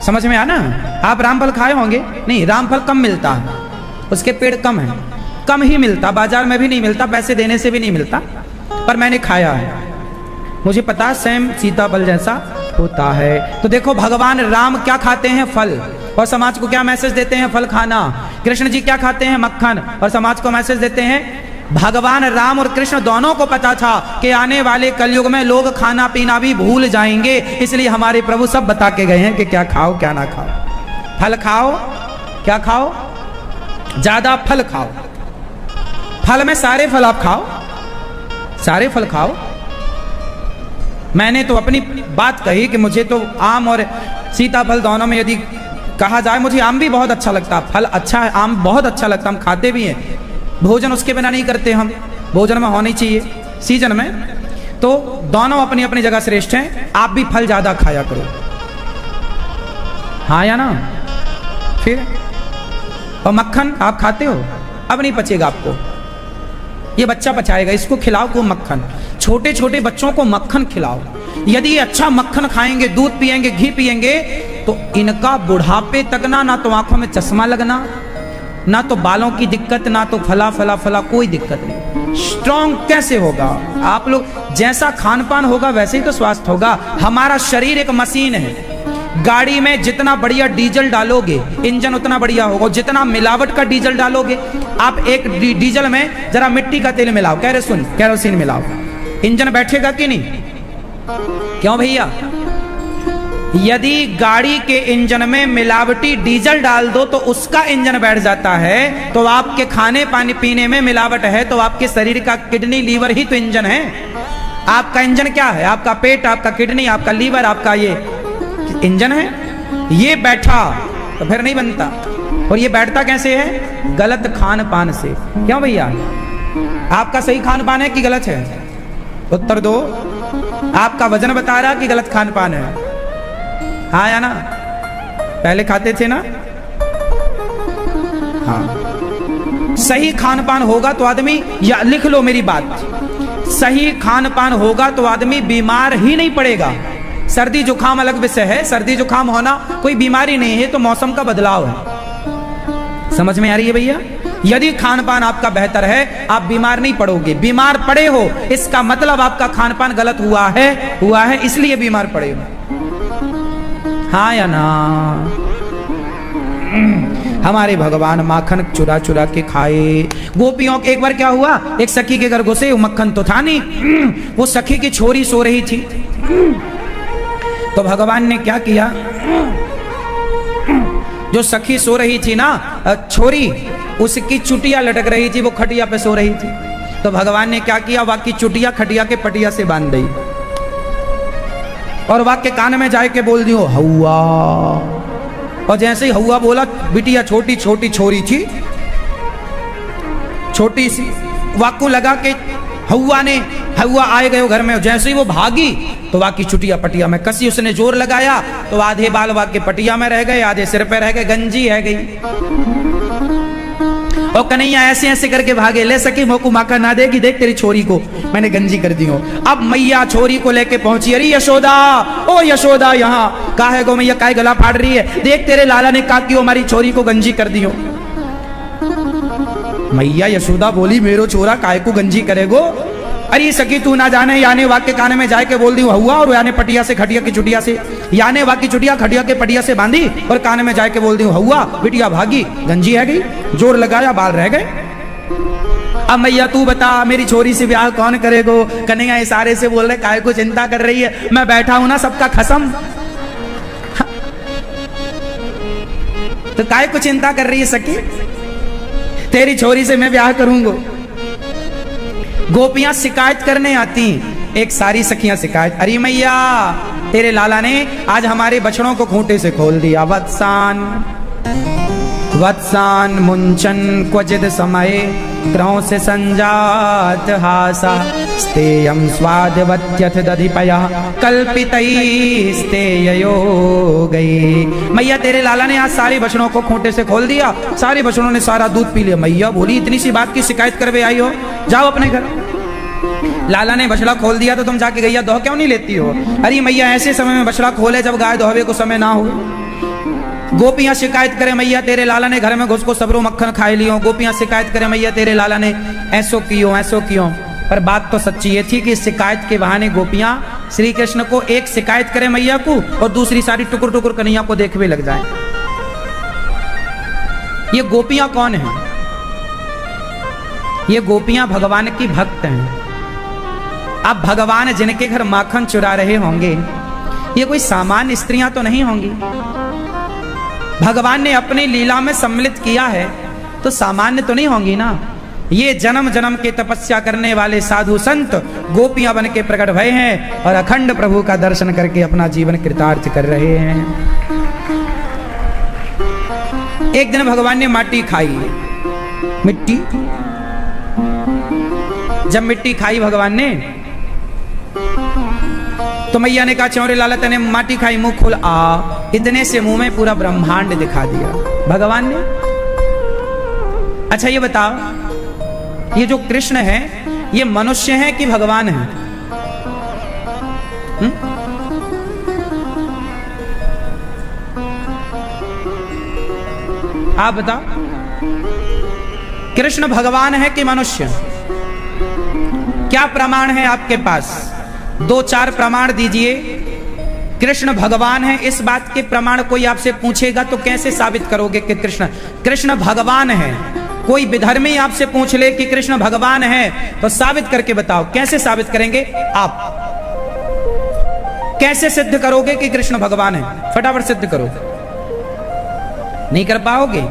समझ में आना? आप रामफल खाए होंगे? नहीं, रामफल कम मिलता है, उसके पेड़ कम है, कम ही मिलता, बाजार में भी नहीं मिलता, पैसे देने से भी नहीं मिलता, पर मैंने खाया है, मुझे पता है सेम सीताफल जैसा होता है। तो देखो भगवान राम क्या खाते हैं? फल। और समाज को क्या मैसेज देते हैं? फल खाना। कृष्ण जी क्या खाते हैं? मक्खन। और समाज को मैसेज देते हैं, भगवान राम और कृष्ण दोनों को पता था कि आने वाले कलयुग में लोग खाना पीना भी भूल जाएंगे, इसलिए हमारे प्रभु सब बता के गए हैं कि क्या खाओ क्या ना खाओ। फल खाओ, क्या खाओ? ज्यादा फल खाओ। फल में सारे फल आप खाओ, सारे फल खाओ। मैंने तो अपनी बात कही कि मुझे तो आम और सीताफल दोनों में यदि कहा जाए, मुझे आम भी बहुत अच्छा लगता है, फल अच्छा है, आम बहुत अच्छा लगता है, हम खाते भी हैं। भोजन उसके बिना नहीं करते हम, भोजन में होनी चाहिए सीजन में। तो दोनों अपनी अपनी जगह श्रेष्ठ हैं। आप भी फल ज्यादा खाया करो, हाँ या ना? फिर और मक्खन आप खाते हो? अब नहीं पचेगा आपको, ये बच्चा पचाएगा, इसको खिलाओ को मक्खन। छोटे छोटे बच्चों को मक्खन खिलाओ। यदि अच्छा मक्खन खाएंगे, दूध पिएंगे, घी पिएंगे, तो इनका बुढ़ापे तक ना तो आंखों में चश्मा लगना, ना तो बालों की दिक्कत, ना तो फला फला फला कोई दिक्कत नहीं। स्ट्रांग कैसे होगा? आप लोग जैसा खान पान होगा वैसे ही तो स्वास्थ्य होगा। हमारा शरीर एक मशीन है, गाड़ी में जितना बढ़िया डीजल डालोगे इंजन उतना बढ़िया होगा। जितना मिलावट का डीजल डालोगे, आप एक डीजल में जरा मिट्टी का तेल मिलाओ, कैरोसिन मिलाओ, इंजन बैठेगा कि नहीं? क्यों भैया? यदि गाड़ी के इंजन में मिलावटी डीजल डाल दो तो उसका इंजन बैठ जाता है। तो आपके खाने पानी पीने में मिलावट है, तो आपके शरीर का किडनी लीवर ही तो इंजन है। आपका इंजन क्या है? आपका पेट, आपका किडनी, आपका लीवर, आपका ये इंजन है। ये बैठा तो फिर नहीं बनता। और ये बैठता कैसे है? गलत खान पान से। क्यों भैया? आपका सही खान पान है कि गलत है? उत्तर दो। आपका वजन बता रहा कि गलत खान पान है, हाँ या ना? पहले खाते थे ना? हाँ। सही खान पान होगा तो आदमी, या लिख लो मेरी बात, सही खान पान होगा तो आदमी बीमार ही नहीं पड़ेगा। सर्दी जुकाम अलग विषय है, सर्दी जुकाम होना कोई बीमारी नहीं है, तो मौसम का बदलाव है। समझ में आ रही है भैया? यदि खान पान आपका बेहतर है, आप बीमार नहीं पड़ोगे। बीमार पड़े हो इसका मतलब आपका खान पान गलत हुआ है इसलिए बीमार पड़े हो। हाँ या ना? हमारे भगवान माखन चुरा चुरा के खाए। गोपियों के एक बार क्या हुआ, एक सखी के घर घुसे, मक्खन तो था नहीं, वो सखी की छोरी सो रही थी। तो भगवान ने क्या किया, जो सखी सो रही थी ना छोरी, उसकी चुटिया लटक रही थी, वो खटिया पे सो रही थी। तो भगवान ने क्या किया, वाकी चुटिया खटिया के पटिया से बांध दी और वाक के कान में जाके बोल दियो हौवा। और जैसे ही हौवा बोला, बिटिया छोटी छोटी छोरी थी, छोटी सी, वाकू लगा के हौवा आए गए घर में। जैसे ही वो भागी तो वाकी चुटिया पटिया में कसी, उसने जोर लगाया तो आधे बाल वाक के पटिया में रह गए, आधे सिर पे रह गए, गंजी है गई। और कन्हैया ऐसे ऐसे करके भागे, ले सकी मोकू माका ना देगी, देख तेरी छोरी को मैंने गंजी कर दी हो। अब मैया छोरी को लेके पहुंची, अरे यशोदा, ओ यशोदा, यहाँ का है गो मैया, काय गला फाड़ रही है, देख तेरे लाला ने कहा कि हमारी छोरी को गंजी कर दी हो। मैया यशोदा बोली, मेरो छोरा काय को गंजी करेगो, अरे सखी तू ना जाने, याने वाक के कान में जाके बोल दी हुआ, और याने पटिया से खटिया की चुटिया से, याने वाक की चुटिया खटिया के पटिया से बांधी और कान में जाके बोल दी हुआ, बिटिया भागी, गंजी है गई, जोर लगाया, बाल रह गए। अब मैया तू बता, मेरी छोरी से ब्याह कौन करेगो? कन्हैया इशारे से बोल रहे, काय को चिंता कर रही है, मैं बैठा हूं ना सबका खसम। तो काय को चिंता कर रही है सखी, तेरी छोरी से मैं ब्याह करूंगा। गोपियां शिकायत करने आती, एक सारी सखियां शिकायत, अरे मैया तेरे लाला ने आज हमारे बछड़ों को खूंटे से खोल दिया। वत्सान वत्सान मुंचन क्वचित समय क्रौ से संजात हासा स्तेयम स्वादवत्यथ दधिपया कल्पितैस्तेयो गई। मैया तेरे लाला ने आज सारे बछड़ों को खूंटे से खोल दिया, सारे बछड़ों ने सारा दूध पी लिया। मैया बोली, इतनी सी बात की शिकायत करवे आई हो, जाओ अपने घर। लाला ने बछड़ा खोल दिया तो तुम जाके गैया दो क्यों नहीं लेती हो? अरे मैया ऐसे समय में बछड़ा खोले जब गाय दोहवे को समय ना हो। गोपियां शिकायत करे, मैया तेरे लाला ने घर में घुस को सबरो मक्खन खाए लियो। गोपियां शिकायत करे, मैया तेरे लाला ने ऐसो कियो। पर बात तो सच्ची ये थी कि शिकायत के बहाने गोपियां श्री कृष्ण को एक शिकायत करे मैया को, और दूसरी सारी टुकुर टुकुर कन्हैया को देखने लग जाए। ये गोपियां कौन है? ये गोपियां भगवान की भक्त हैं। अब भगवान जिनके घर माखन चुरा रहे होंगे, ये कोई सामान्य स्त्रियां तो नहीं होंगी। भगवान ने अपनी लीला में सम्मिलित किया है तो सामान्य तो नहीं होंगी ना। ये जन्म जन्म के तपस्या करने वाले साधु संत गोपियां बन के प्रकट भय हैं और अखंड प्रभु का दर्शन करके अपना जीवन कृतार्थ कर रहे हैं। एक दिन भगवान ने माटी खाई, मिट्टी। जब मिट्टी खाई भगवान ने तो मैया ने कहा, चौरे लाला तने माटी खाई, मुंह खोल आ। इतने से मुंह में पूरा ब्रह्मांड दिखा दिया भगवान ने। अच्छा ये बताओ, ये जो कृष्ण है ये मनुष्य है कि भगवान है? आप बताओ, कृष्ण भगवान है कि मनुष्य? क्या प्रमाण है आपके पास? 2-4 प्रमाण दीजिए। कृष्ण भगवान है, इस बात के प्रमाण कोई आपसे पूछेगा तो कैसे साबित करोगे कि कृष्ण भगवान है? कोई विधर्मी आपसे पूछ ले कि कृष्ण भगवान है तो साबित करके बताओ। कैसे साबित करेंगे आप? कैसे सिद्ध करोगे कि कृष्ण भगवान है? फटाफट सिद्ध करो। नहीं कर पाओगे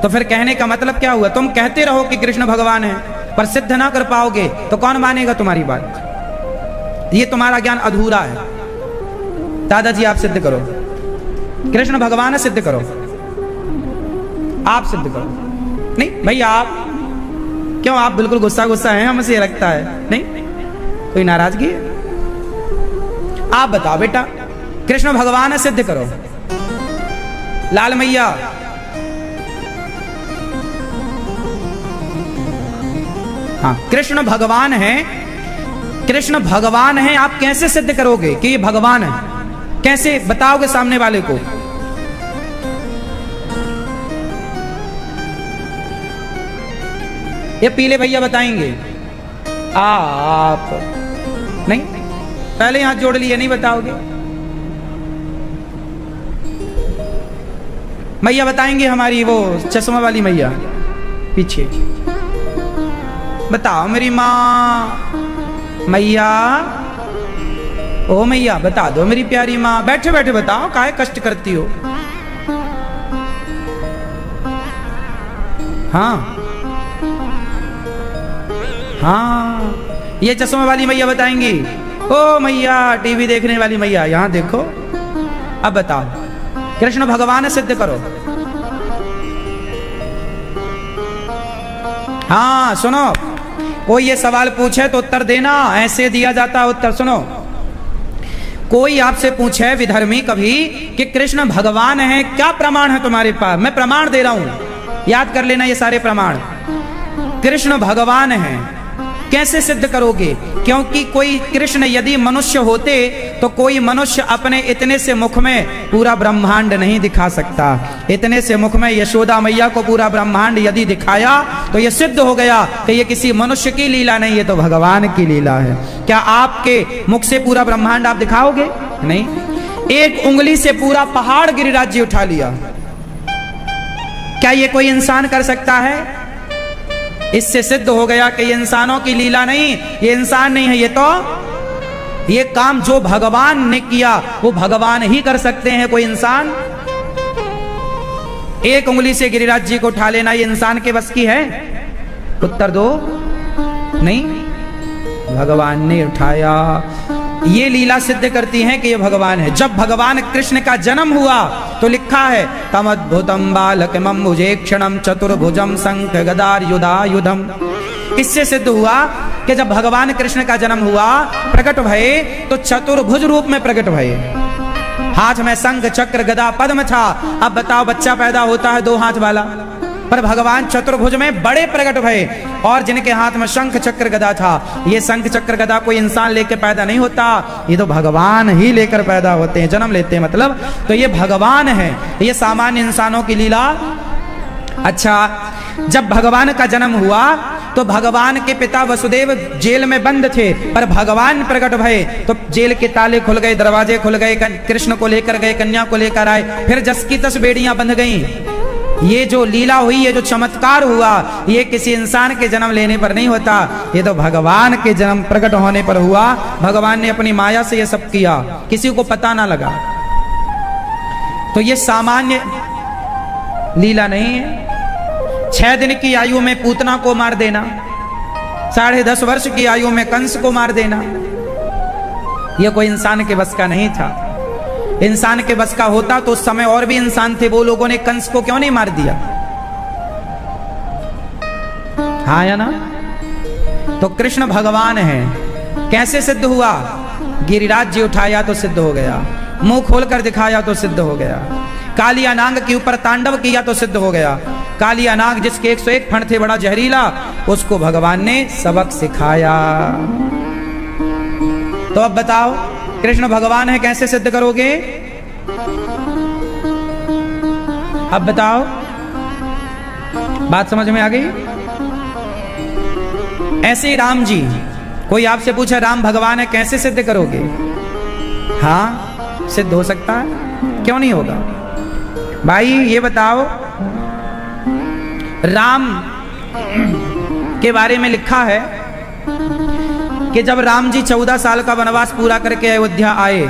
तो फिर कहने का मतलब क्या हुआ? तुम कहते रहो कि कृष्ण भगवान है पर सिद्ध ना कर पाओगे तो कौन मानेगा तुम्हारी बात? ये तुम्हारा ज्ञान अधूरा है। दादाजी आप सिद्ध करो, कृष्ण भगवान है, सिद्ध करो, आप सिद्ध करो। नहीं भैया आप क्यों, आप बिल्कुल गुस्सा हैं, हमसे लगता है। नहीं कोई नाराजगी है? आप बताओ बेटा, कृष्ण भगवान है, सिद्ध करो। लाल मैया हाँ, कृष्ण भगवान है, कृष्ण भगवान है, आप कैसे सिद्ध करोगे कि ये भगवान है? कैसे बताओगे सामने वाले को? ये पीले भैया बताएंगे। आप नहीं, पहले हाथ जोड़ लिए, नहीं बताओगे? मैया बताएंगे, हमारी वो चश्मा वाली मैया पीछे। बताओ मेरी माँ। मैया, ओ मैया बता दो मेरी प्यारी माँ। बैठे बैठे बताओ, काहे कष्ट करती हो? हाँ हाँ, ये चश्मा वाली मैया बताएंगी। ओ मैया, टीवी देखने वाली मैया, यहां देखो। अब बताओ, कृष्ण भगवान सिद्ध करो। हाँ सुनो, कोई ये सवाल पूछे तो उत्तर देना, ऐसे दिया जाता है उत्तर। सुनो, कोई आपसे पूछे विधर्मी कभी कि कृष्ण भगवान है, क्या प्रमाण है तुम्हारे पास? मैं प्रमाण दे रहा हूं, याद कर लेना ये सारे प्रमाण। कृष्ण भगवान है, कैसे सिद्ध करोगे? क्योंकि कोई कृष्ण यदि मनुष्य होते तो कोई मनुष्य अपने इतने से मुख में पूरा ब्रह्मांड नहीं दिखा सकता। इतने से मुख में यशोदा मैया को पूरा ब्रह्मांड यदि दिखाया तो यह सिद्ध हो गया कि यह किसी मनुष्य की लीला नहीं, ये तो भगवान की लीला है। क्या आपके मुख से पूरा ब्रह्मांड आप दिखाओगे? नहीं। एक उंगली से पूरा पहाड़ गिरिराज जी उठा लिया, क्या ये कोई इंसान कर सकता है? इससे सिद्ध हो गया कि ये इंसानों की लीला नहीं, ये इंसान नहीं है, ये काम जो भगवान ने किया वो भगवान ही कर सकते हैं, कोई इंसान? एक उंगली से गिरिराज जी को उठा लेना ये इंसान के बस की है? उत्तर दो। नहीं, भगवान ने उठाया। ये लीला सिद्ध करती है कि ये भगवान है। जब भगवान कृष्ण का जन्म हुआ तो लिखा है तमद्भुतम बालकमम्बुजे क्षणम चतुर्भुजम शंख गदायुधायुधम। इससे सिद्ध हुआ कि जब भगवान कृष्ण का जन्म हुआ, प्रकट भये तो चतुर्भुज रूप में प्रकट भये। हाथ में शंख चक्र गदा पद्म था। अब बताओ, बच्चा पैदा होता है दो हाथ वाला, पर भगवान चतुर्भुज में बड़े प्रकट भये। और जिनके हाथ में शंख चक्र गदा था, ये शंख चक्र गदा कोई इंसान लेकर पैदा नहीं होता, ये तो भगवान ही लेकर पैदा होते हैं, जन्म लेते हैं मतलब। तो ये भगवान है, ये सामान्य इंसानों की लीला। अच्छा, जब भगवान का जन्म हुआ तो भगवान के पिता वसुदेव जेल में बंद थे, पर भगवान प्रकट भये तो जेल के ताले खुल गए, दरवाजे खुल गए, कृष्ण को लेकर गए, कन्या को लेकर आए, फिर जस की तस बेड़ियां बंध गईं। ये जो लीला हुई, ये जो चमत्कार हुआ, ये किसी इंसान के जन्म लेने पर नहीं होता, ये तो भगवान के जन्म प्रकट होने पर हुआ। भगवान ने अपनी माया से ये सब किया, किसी को पता ना लगा। तो ये सामान्य लीला नहीं है। 6 दिन की आयु में पूतना को मार देना, 10.5 वर्ष की आयु में कंस को मार देना, यह कोई इंसान के बस का नहीं था। इंसान के बस का होता तो उस समय और भी इंसान थे, वो लोगों ने कंस को क्यों नहीं मार दिया? हाँ या ना? तो कृष्ण भगवान है। कैसे सिद्ध हुआ? गिरिराज जी उठाया तो सिद्ध हो गया, मुंह खोलकर दिखाया तो सिद्ध हो गया, कालिया नाग के ऊपर तांडव किया तो सिद्ध हो गया। कालिया नाग जिसके 101 फण थे, बड़ा जहरीला, उसको भगवान ने सबक सिखाया। तो अब बताओ, कृष्ण भगवान है, कैसे सिद्ध करोगे? अब बताओ, बात समझ में आ गई? ऐसे ही राम जी, कोई आपसे पूछा राम भगवान है, कैसे सिद्ध करोगे? हाँ, सिद्ध हो सकता है, क्यों नहीं होगा? भाई ये बताओ, राम के बारे में लिखा है कि जब राम जी 14 साल का वनवास पूरा करके अयोध्या आए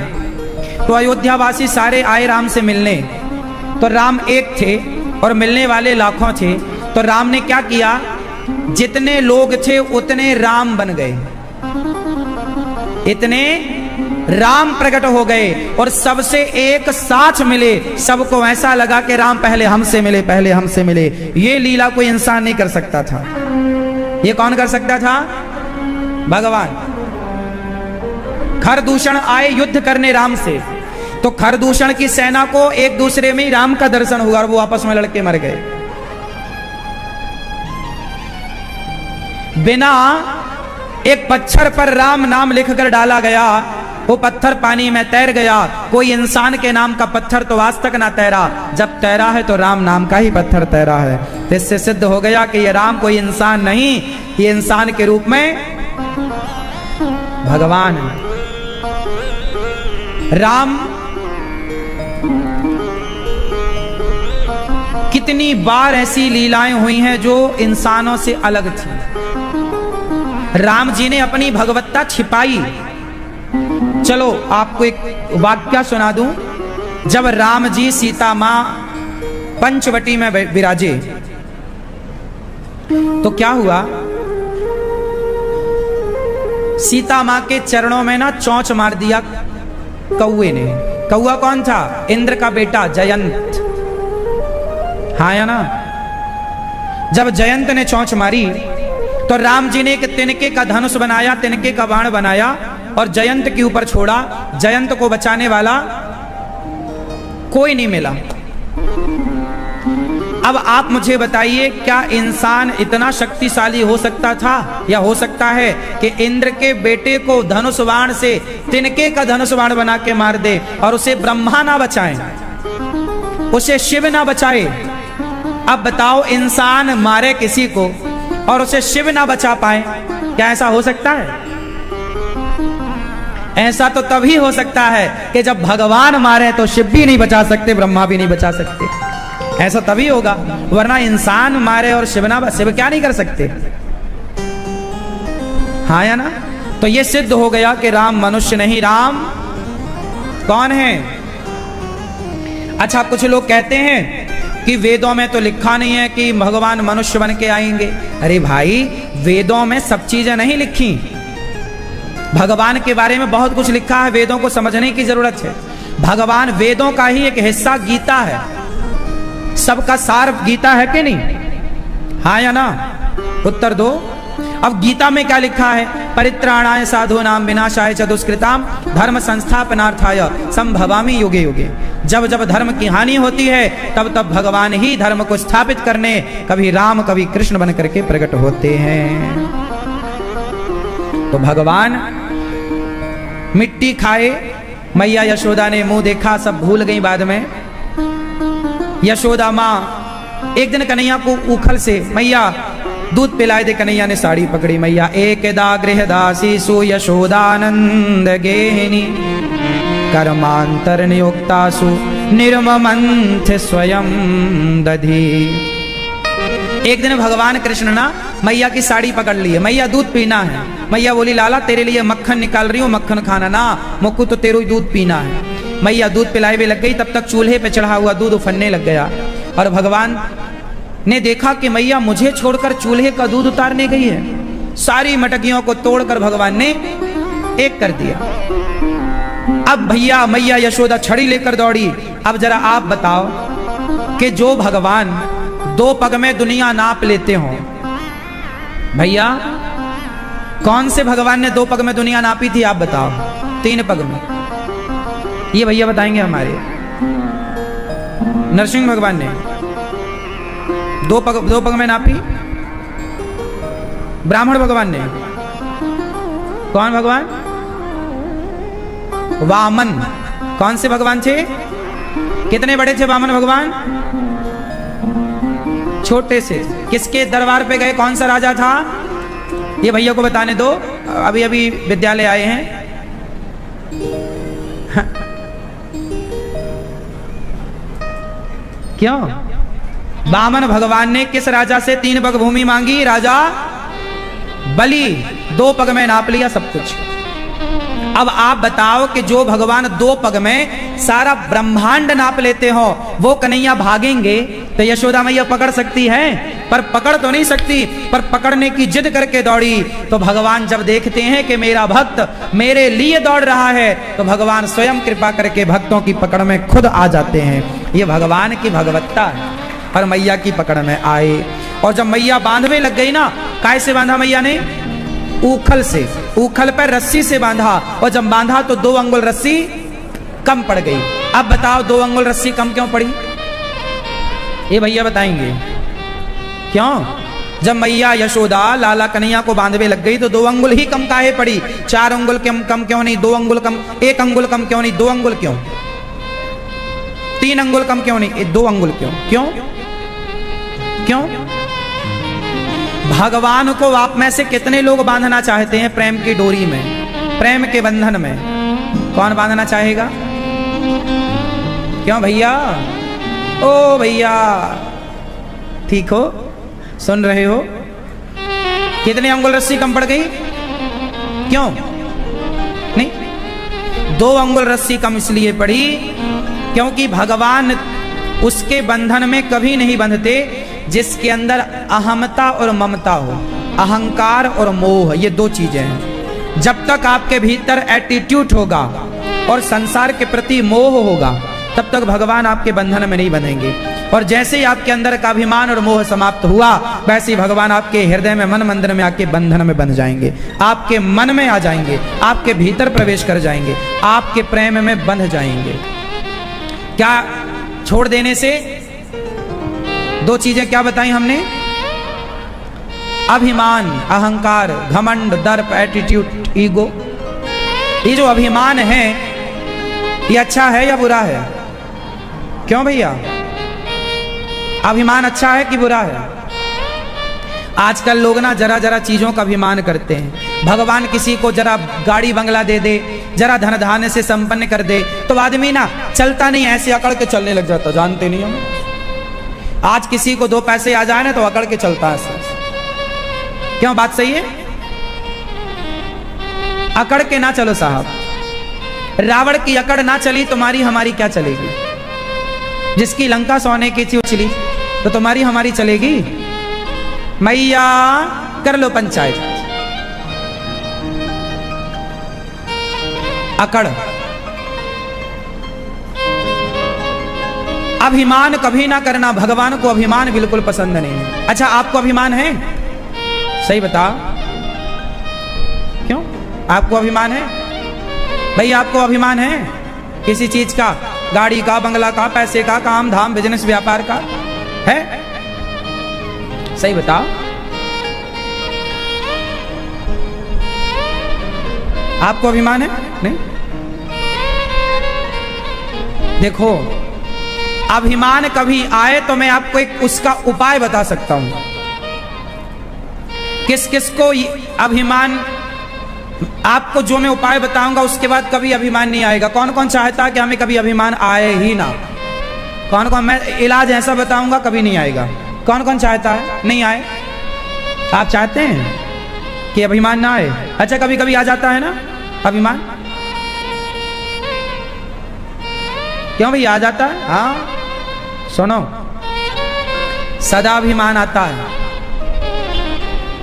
तो अयोध्यावासी सारे आए राम से मिलने। तो राम एक थे और मिलने वाले लाखों थे। तो राम ने क्या किया, जितने लोग थे उतने राम बन गए, इतने राम प्रकट हो गए और सबसे एक साथ मिले। सबको ऐसा लगा कि राम पहले हमसे मिले, पहले हमसे मिले। ये लीला कोई इंसान नहीं कर सकता था। ये कौन कर सकता था? भगवान। खरदूषण आए युद्ध करने राम से, तो खरदूषण की सेना को एक दूसरे में ही राम का दर्शन हुआ और वो आपस में लड़के मर गए। बिना एक पत्थर पर राम नाम लिखकर डाला गया, वो पत्थर पानी में तैर गया। कोई इंसान के नाम का पत्थर तो आज तक ना तैरा, जब तैरा है तो राम नाम का ही पत्थर तैरा है। तो इससे सिद्ध हो गया कि ये राम कोई इंसान नहीं, ये इंसान के रूप में भगवान है। राम कितनी बार ऐसी लीलाएं हुई हैं जो इंसानों से अलग थी। राम जी ने अपनी भगवत्ता छिपाई। चलो आपको एक वाक्य सुना दूं। जब राम जी सीता मां पंचवटी में विराजे तो क्या हुआ, सीता मां के चरणों में ना चोंच मार दिया कौए ने। कौआ कौन था? इंद्र का बेटा जयंत, हाँ या ना। जब जयंत ने चोंच मारी तो राम जी ने एक तिनके का धनुष बनाया, तिनके का बाण बनाया और जयंत के ऊपर छोड़ा। जयंत को बचाने वाला कोई नहीं मिला। अब आप मुझे बताइए, क्या इंसान इतना शक्तिशाली हो सकता था या हो सकता है कि इंद्र के बेटे को धनुष बाण से, तिनके का धनुष बाण बना के मार दे और उसे ब्रह्मा ना बचाए, उसे शिव ना बचाए? अब बताओ, इंसान मारे किसी को और उसे शिव ना बचा पाए, क्या ऐसा हो सकता है? ऐसा तो तभी हो सकता है कि जब भगवान मारे तो शिव भी नहीं बचा सकते, ब्रह्मा भी नहीं बचा सकते। ऐसा तभी होगा, वरना इंसान मारे और शिव क्या नहीं कर सकते, हाँ या ना। तो ये सिद्ध हो गया कि राम मनुष्य नहीं, राम कौन है? अच्छा, कुछ लोग कहते हैं कि वेदों में तो लिखा नहीं है कि भगवान मनुष्य बन के आएंगे। अरे भाई, वेदों में सब चीजें नहीं लिखी। भगवान के बारे में बहुत कुछ लिखा है, वेदों को समझने की जरूरत है। भगवान वेदों का ही एक हिस्सा गीता है, सबका सार गीता है कि नहीं, हाँ या ना? उत्तर दो। अब गीता में क्या लिखा है? परित्राणाय साधूनां विनाशाय च दुष्कृतां धर्म संस्थापनार्थाय संभवामि युगे युगे। जब जब धर्म की हानि होती है तब तब भगवान ही धर्म को स्थापित करने कभी राम कभी कृष्ण बन करके प्रकट होते हैं। तो भगवान मिट्टी खाए, मैया यशोदा ने मुंह देखा, सब भूल गई। बाद में यशोदा माँ एक दिन कन्हैया को उखल से मैया दूध पिलाए दे। कन्हैया ने साड़ी पकड़ी, मैया एकदा गृहदासी सु यशोदानंद गेहिनी कर्मांतर नियुक्तासु निर्ममंथ स्वयं दधी। एक दिन भगवान कृष्ण ना मैया की साड़ी पकड़ ली है, मैया दूध पीना है। मैया बोली, लाला तेरे लिए मक्खन निकाल रही हूँ, मक्खन खाना ना, मुक्कू तो तेरे दूध पीना है। मैया दूध पिलाए भी लग गई, तब तक चूल्हे पे चढ़ा हुआ दूध उफनने लग गया। और भगवान ने देखा कि मैया मुझे छोड़कर चूल्हे का दूध उतारने गई है। सारी मटकियों को तोड़कर भगवान ने एक कर दिया। अब भैया मैया यशोदा छड़ी लेकर दौड़ी। अब जरा आप बताओ कि जो भगवान 2 पग में दुनिया नाप लेते हो, भैया कौन से भगवान ने 2 पग में दुनिया नापी थी? आप बताओ। 3 पग में, ये भैया बताएंगे हमारे। नरसिंह भगवान ने 2 पग में नापी। ब्राह्मण भगवान ने, कौन भगवान? वामन। कौन से भगवान थे? कितने बड़े थे वामन भगवान? छोटे से। किसके दरबार पे गए? कौन सा राजा था? ये भैया को बताने दो, अभी अभी विद्यालय आए हैं। क्यों? वामन भगवान ने किस राजा से 3 पग भूमि मांगी? राजा बलि। 2 पग में नाप लिया सब कुछ। अब आप बताओ कि जो भगवान 2 पग में सारा ब्रह्मांड नाप लेते हो, वो कन्हैया भागेंगे तो यशोदा मैया पकड़ सकती है? पर पकड़ तो नहीं सकती, पर पकड़ने की जिद करके दौड़ी। तो भगवान जब देखते हैं कि मेरा भक्त मेरे लिए दौड़ रहा है, तो भगवान स्वयं कृपा करके भक्तों की पकड़ में खुद आ जाते हैं। ये भगवान की भगवत्ता है। और मैया की पकड़ में आए, और जब मैया बांधने लग गई ना, काय से बांधा मैया ने? ऊखल से। ऊखल पर रस्सी से बांधा, और जब बांधा तो 2 अंगुल रस्सी कम पड़ गई। अब बताओ 2 अंगुल रस्सी कम क्यों पड़ी? ये भैया बताएंगे क्यों? जब मैया यशोदा लाला कन्हैया को बांधवे लग गई तो 2 अंगुल ही कम काहे पड़ी? 4 अंगुल कम क्यों नहीं? 2 अंगुल कम, 1 अंगुल कम क्यों नहीं? 2 अंगुल क्यों? 3 अंगुल कम क्यों नहीं? 2 अंगुल क्यों? क्यों क्यों? भगवान को आप में से कितने लोग बांधना चाहते हैं प्रेम की डोरी में, प्रेम के बंधन में? कौन बांधना चाहेगा? क्यों भैया? ओ भैया, ठीक हो? सुन रहे हो? कितने अंगुल रस्सी कम पड़ गई? क्यों नहीं? 2 अंगुल रस्सी कम इसलिए पड़ी क्योंकि भगवान उसके बंधन में कभी नहीं बंधते जिसके अंदर अहमता और ममता हो, अहंकार और मोह, ये 2 चीजें हैं। जब तक आपके भीतर एटीट्यूड होगा और संसार के प्रति मोह होगा तब तक भगवान आपके बंधन में नहीं बंधेंगे। और जैसे ही आपके अंदर का अभिमान और मोह समाप्त हुआ वैसे ही भगवान आपके हृदय में, मन मंदिर में आके बंधन में बंध जाएंगे, आपके मन में आ जाएंगे, आपके भीतर प्रवेश कर जाएंगे, आपके प्रेम में बंध जाएंगे। क्या छोड़ देने से? 2 चीजें क्या बताई हमने? अभिमान, अहंकार, घमंड, दर्प, एटीट्यूड, ईगो। ये जो अभिमान है ये अच्छा है या बुरा है? क्यों भैया? अभिमान अच्छा है कि बुरा है? आजकल लोग ना जरा जरा चीजों का अभिमान करते हैं। भगवान किसी को जरा गाड़ी बंगला दे दे, जरा धन धान्य से संपन्न कर दे तो आदमी ना चलता नहीं, ऐसे अकड़ के चलने लग जाता। जानते नहीं हम? आज किसी को 2 पैसे आ जाए ना तो अकड़ के चलता है। क्यों? बात सही है? अकड़ के ना चलो साहब। रावण की अकड़ ना चली, तुम्हारी हमारी क्या चलेगी? जिसकी लंका सोने की थी उछली तो तुम्हारी हमारी चलेगी? मैया कर लो पंचायत। अकड़, अभिमान कभी ना करना। भगवान को अभिमान बिल्कुल पसंद नहीं है। अच्छा, आपको अभिमान है? सही बताओ, क्यों? आपको अभिमान है? भैया आपको अभिमान है किसी चीज का? गाड़ी का, बंगला का, पैसे का, काम धाम, बिजनेस, व्यापार का है? सही बताओ। आपको अभिमान है? नहीं? देखो, अभिमान कभी आए तो मैं आपको एक उसका उपाय बता सकता हूं। किस किस को अभिमान, आपको जो मैं उपाय बताऊंगा उसके बाद कभी अभिमान नहीं आएगा। कौन कौन चाहता है कि हमें कभी अभिमान आए ही ना? कौन कौन? मैं इलाज ऐसा बताऊंगा कभी नहीं आएगा। कौन कौन चाहता है नहीं आए? आप चाहते हैं कि अभिमान ना आए? अच्छा, कभी कभी आ जाता है ना अभिमान? क्यों भैया आ जाता है? हाँ सुनो, सदा अभिमान आता है।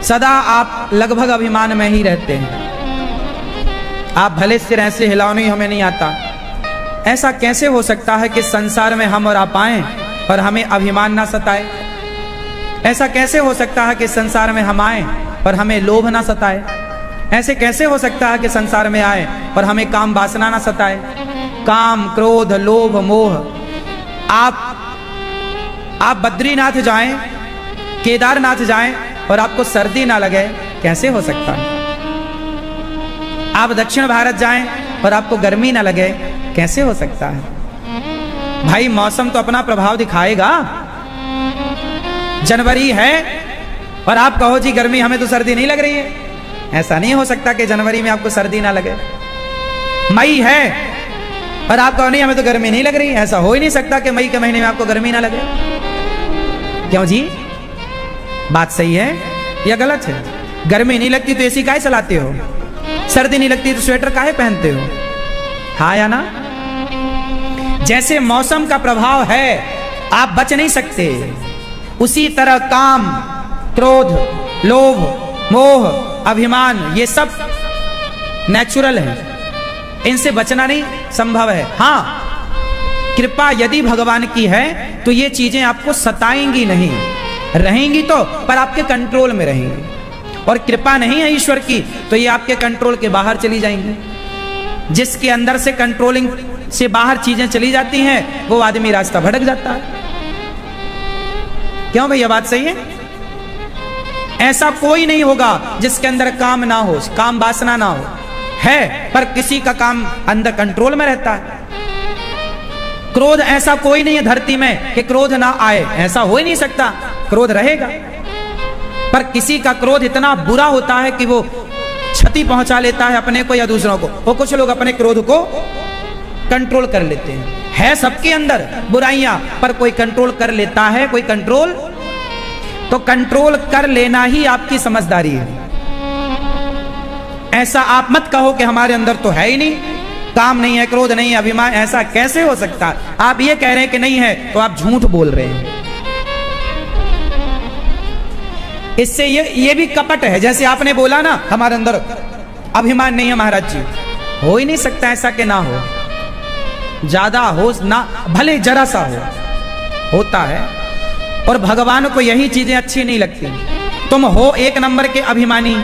सदा आप लगभग अभिमान में ही रहते हैं। आप भले सिर ऐसे हिलाओ, नहीं हमें नहीं आता। ऐसा कैसे हो सकता है कि संसार में हम और आप आए और हमें अभिमान ना सताए? ऐसा कैसे हो सकता है कि संसार में हम आए और हमें लोभ ना सताए? ऐसे कैसे हो सकता है कि संसार में आए और हमें काम वासना ना सताए? काम, क्रोध, लोभ, मोह। आप बद्रीनाथ जाएं, केदारनाथ जाएं और आपको सर्दी ना लगे, कैसे हो सकता है? आप दक्षिण भारत जाएं और आपको गर्मी ना लगे, कैसे हो सकता है? भाई मौसम तो अपना प्रभाव दिखाएगा। जनवरी है और आप कहो जी गर्मी, हमें तो सर्दी नहीं लग रही है। ऐसा नहीं हो सकता कि जनवरी में आपको सर्दी ना लगे। मई है और आप कहो नहीं हमें तो गर्मी नहीं लग रही। ऐसा हो ही नहीं सकता कि मई के महीने में आपको गर्मी ना लगे। क्यों जी? बात सही है या गलत है? गर्मी नहीं लगती तो एसी काहे चलाते हो? सर्दी नहीं लगती तो स्वेटर काहे पहनते हो? हाँ या ना? जैसे मौसम का प्रभाव है, आप बच नहीं सकते, उसी तरह काम, क्रोध, लोभ, मोह, अभिमान, ये सब नेचुरल है, इनसे बचना नहीं संभव है। हाँ, कृपा यदि भगवान की है तो ये चीजें आपको सताएंगी नहीं, रहेंगी तो पर आपके कंट्रोल में रहेंगी। और कृपा नहीं है ईश्वर की तो ये आपके कंट्रोल के बाहर चली जाएंगी। जिसके अंदर से कंट्रोलिंग से बाहर चीजें चली जाती हैं वो आदमी रास्ता भटक जाता है। क्यों भैया? बात सही है? ऐसा कोई नहीं होगा जिसके अंदर काम ना हो, काम वासना ना हो। है पर किसी का काम अंदर कंट्रोल में रहता है। क्रोध ऐसा कोई नहीं है धरती में कि क्रोध ना आए, ऐसा हो ही नहीं सकता, क्रोध रहेगा। पर किसी का क्रोध इतना बुरा होता है कि वो क्षति पहुंचा लेता है अपने को या दूसरों को। वो कुछ लोग अपने क्रोध को कंट्रोल कर लेते हैं। है सबके अंदर बुराइयां, पर कोई कंट्रोल कर लेता है, कोई कंट्रोल। तो कंट्रोल कर लेना ही आपकी समझदारी है। ऐसा आप मत कहो कि हमारे अंदर तो है ही नहीं, काम नहीं है, क्रोध नहीं है, अभिमान, ऐसा कैसे हो सकता है? आप ये कह रहे हैं कि नहीं है तो आप झूठ बोल रहे हैं। इससे ये भी कपट है। जैसे आपने बोला ना हमारे अंदर अभिमान नहीं है महाराज जी, हो ही नहीं सकता ऐसा कि ना हो। ज्यादा हो ना, भले जरा सा हो, होता है। और भगवान को यही चीजें अच्छी नहीं लगती। तुम हो एक नंबर के अभिमानी,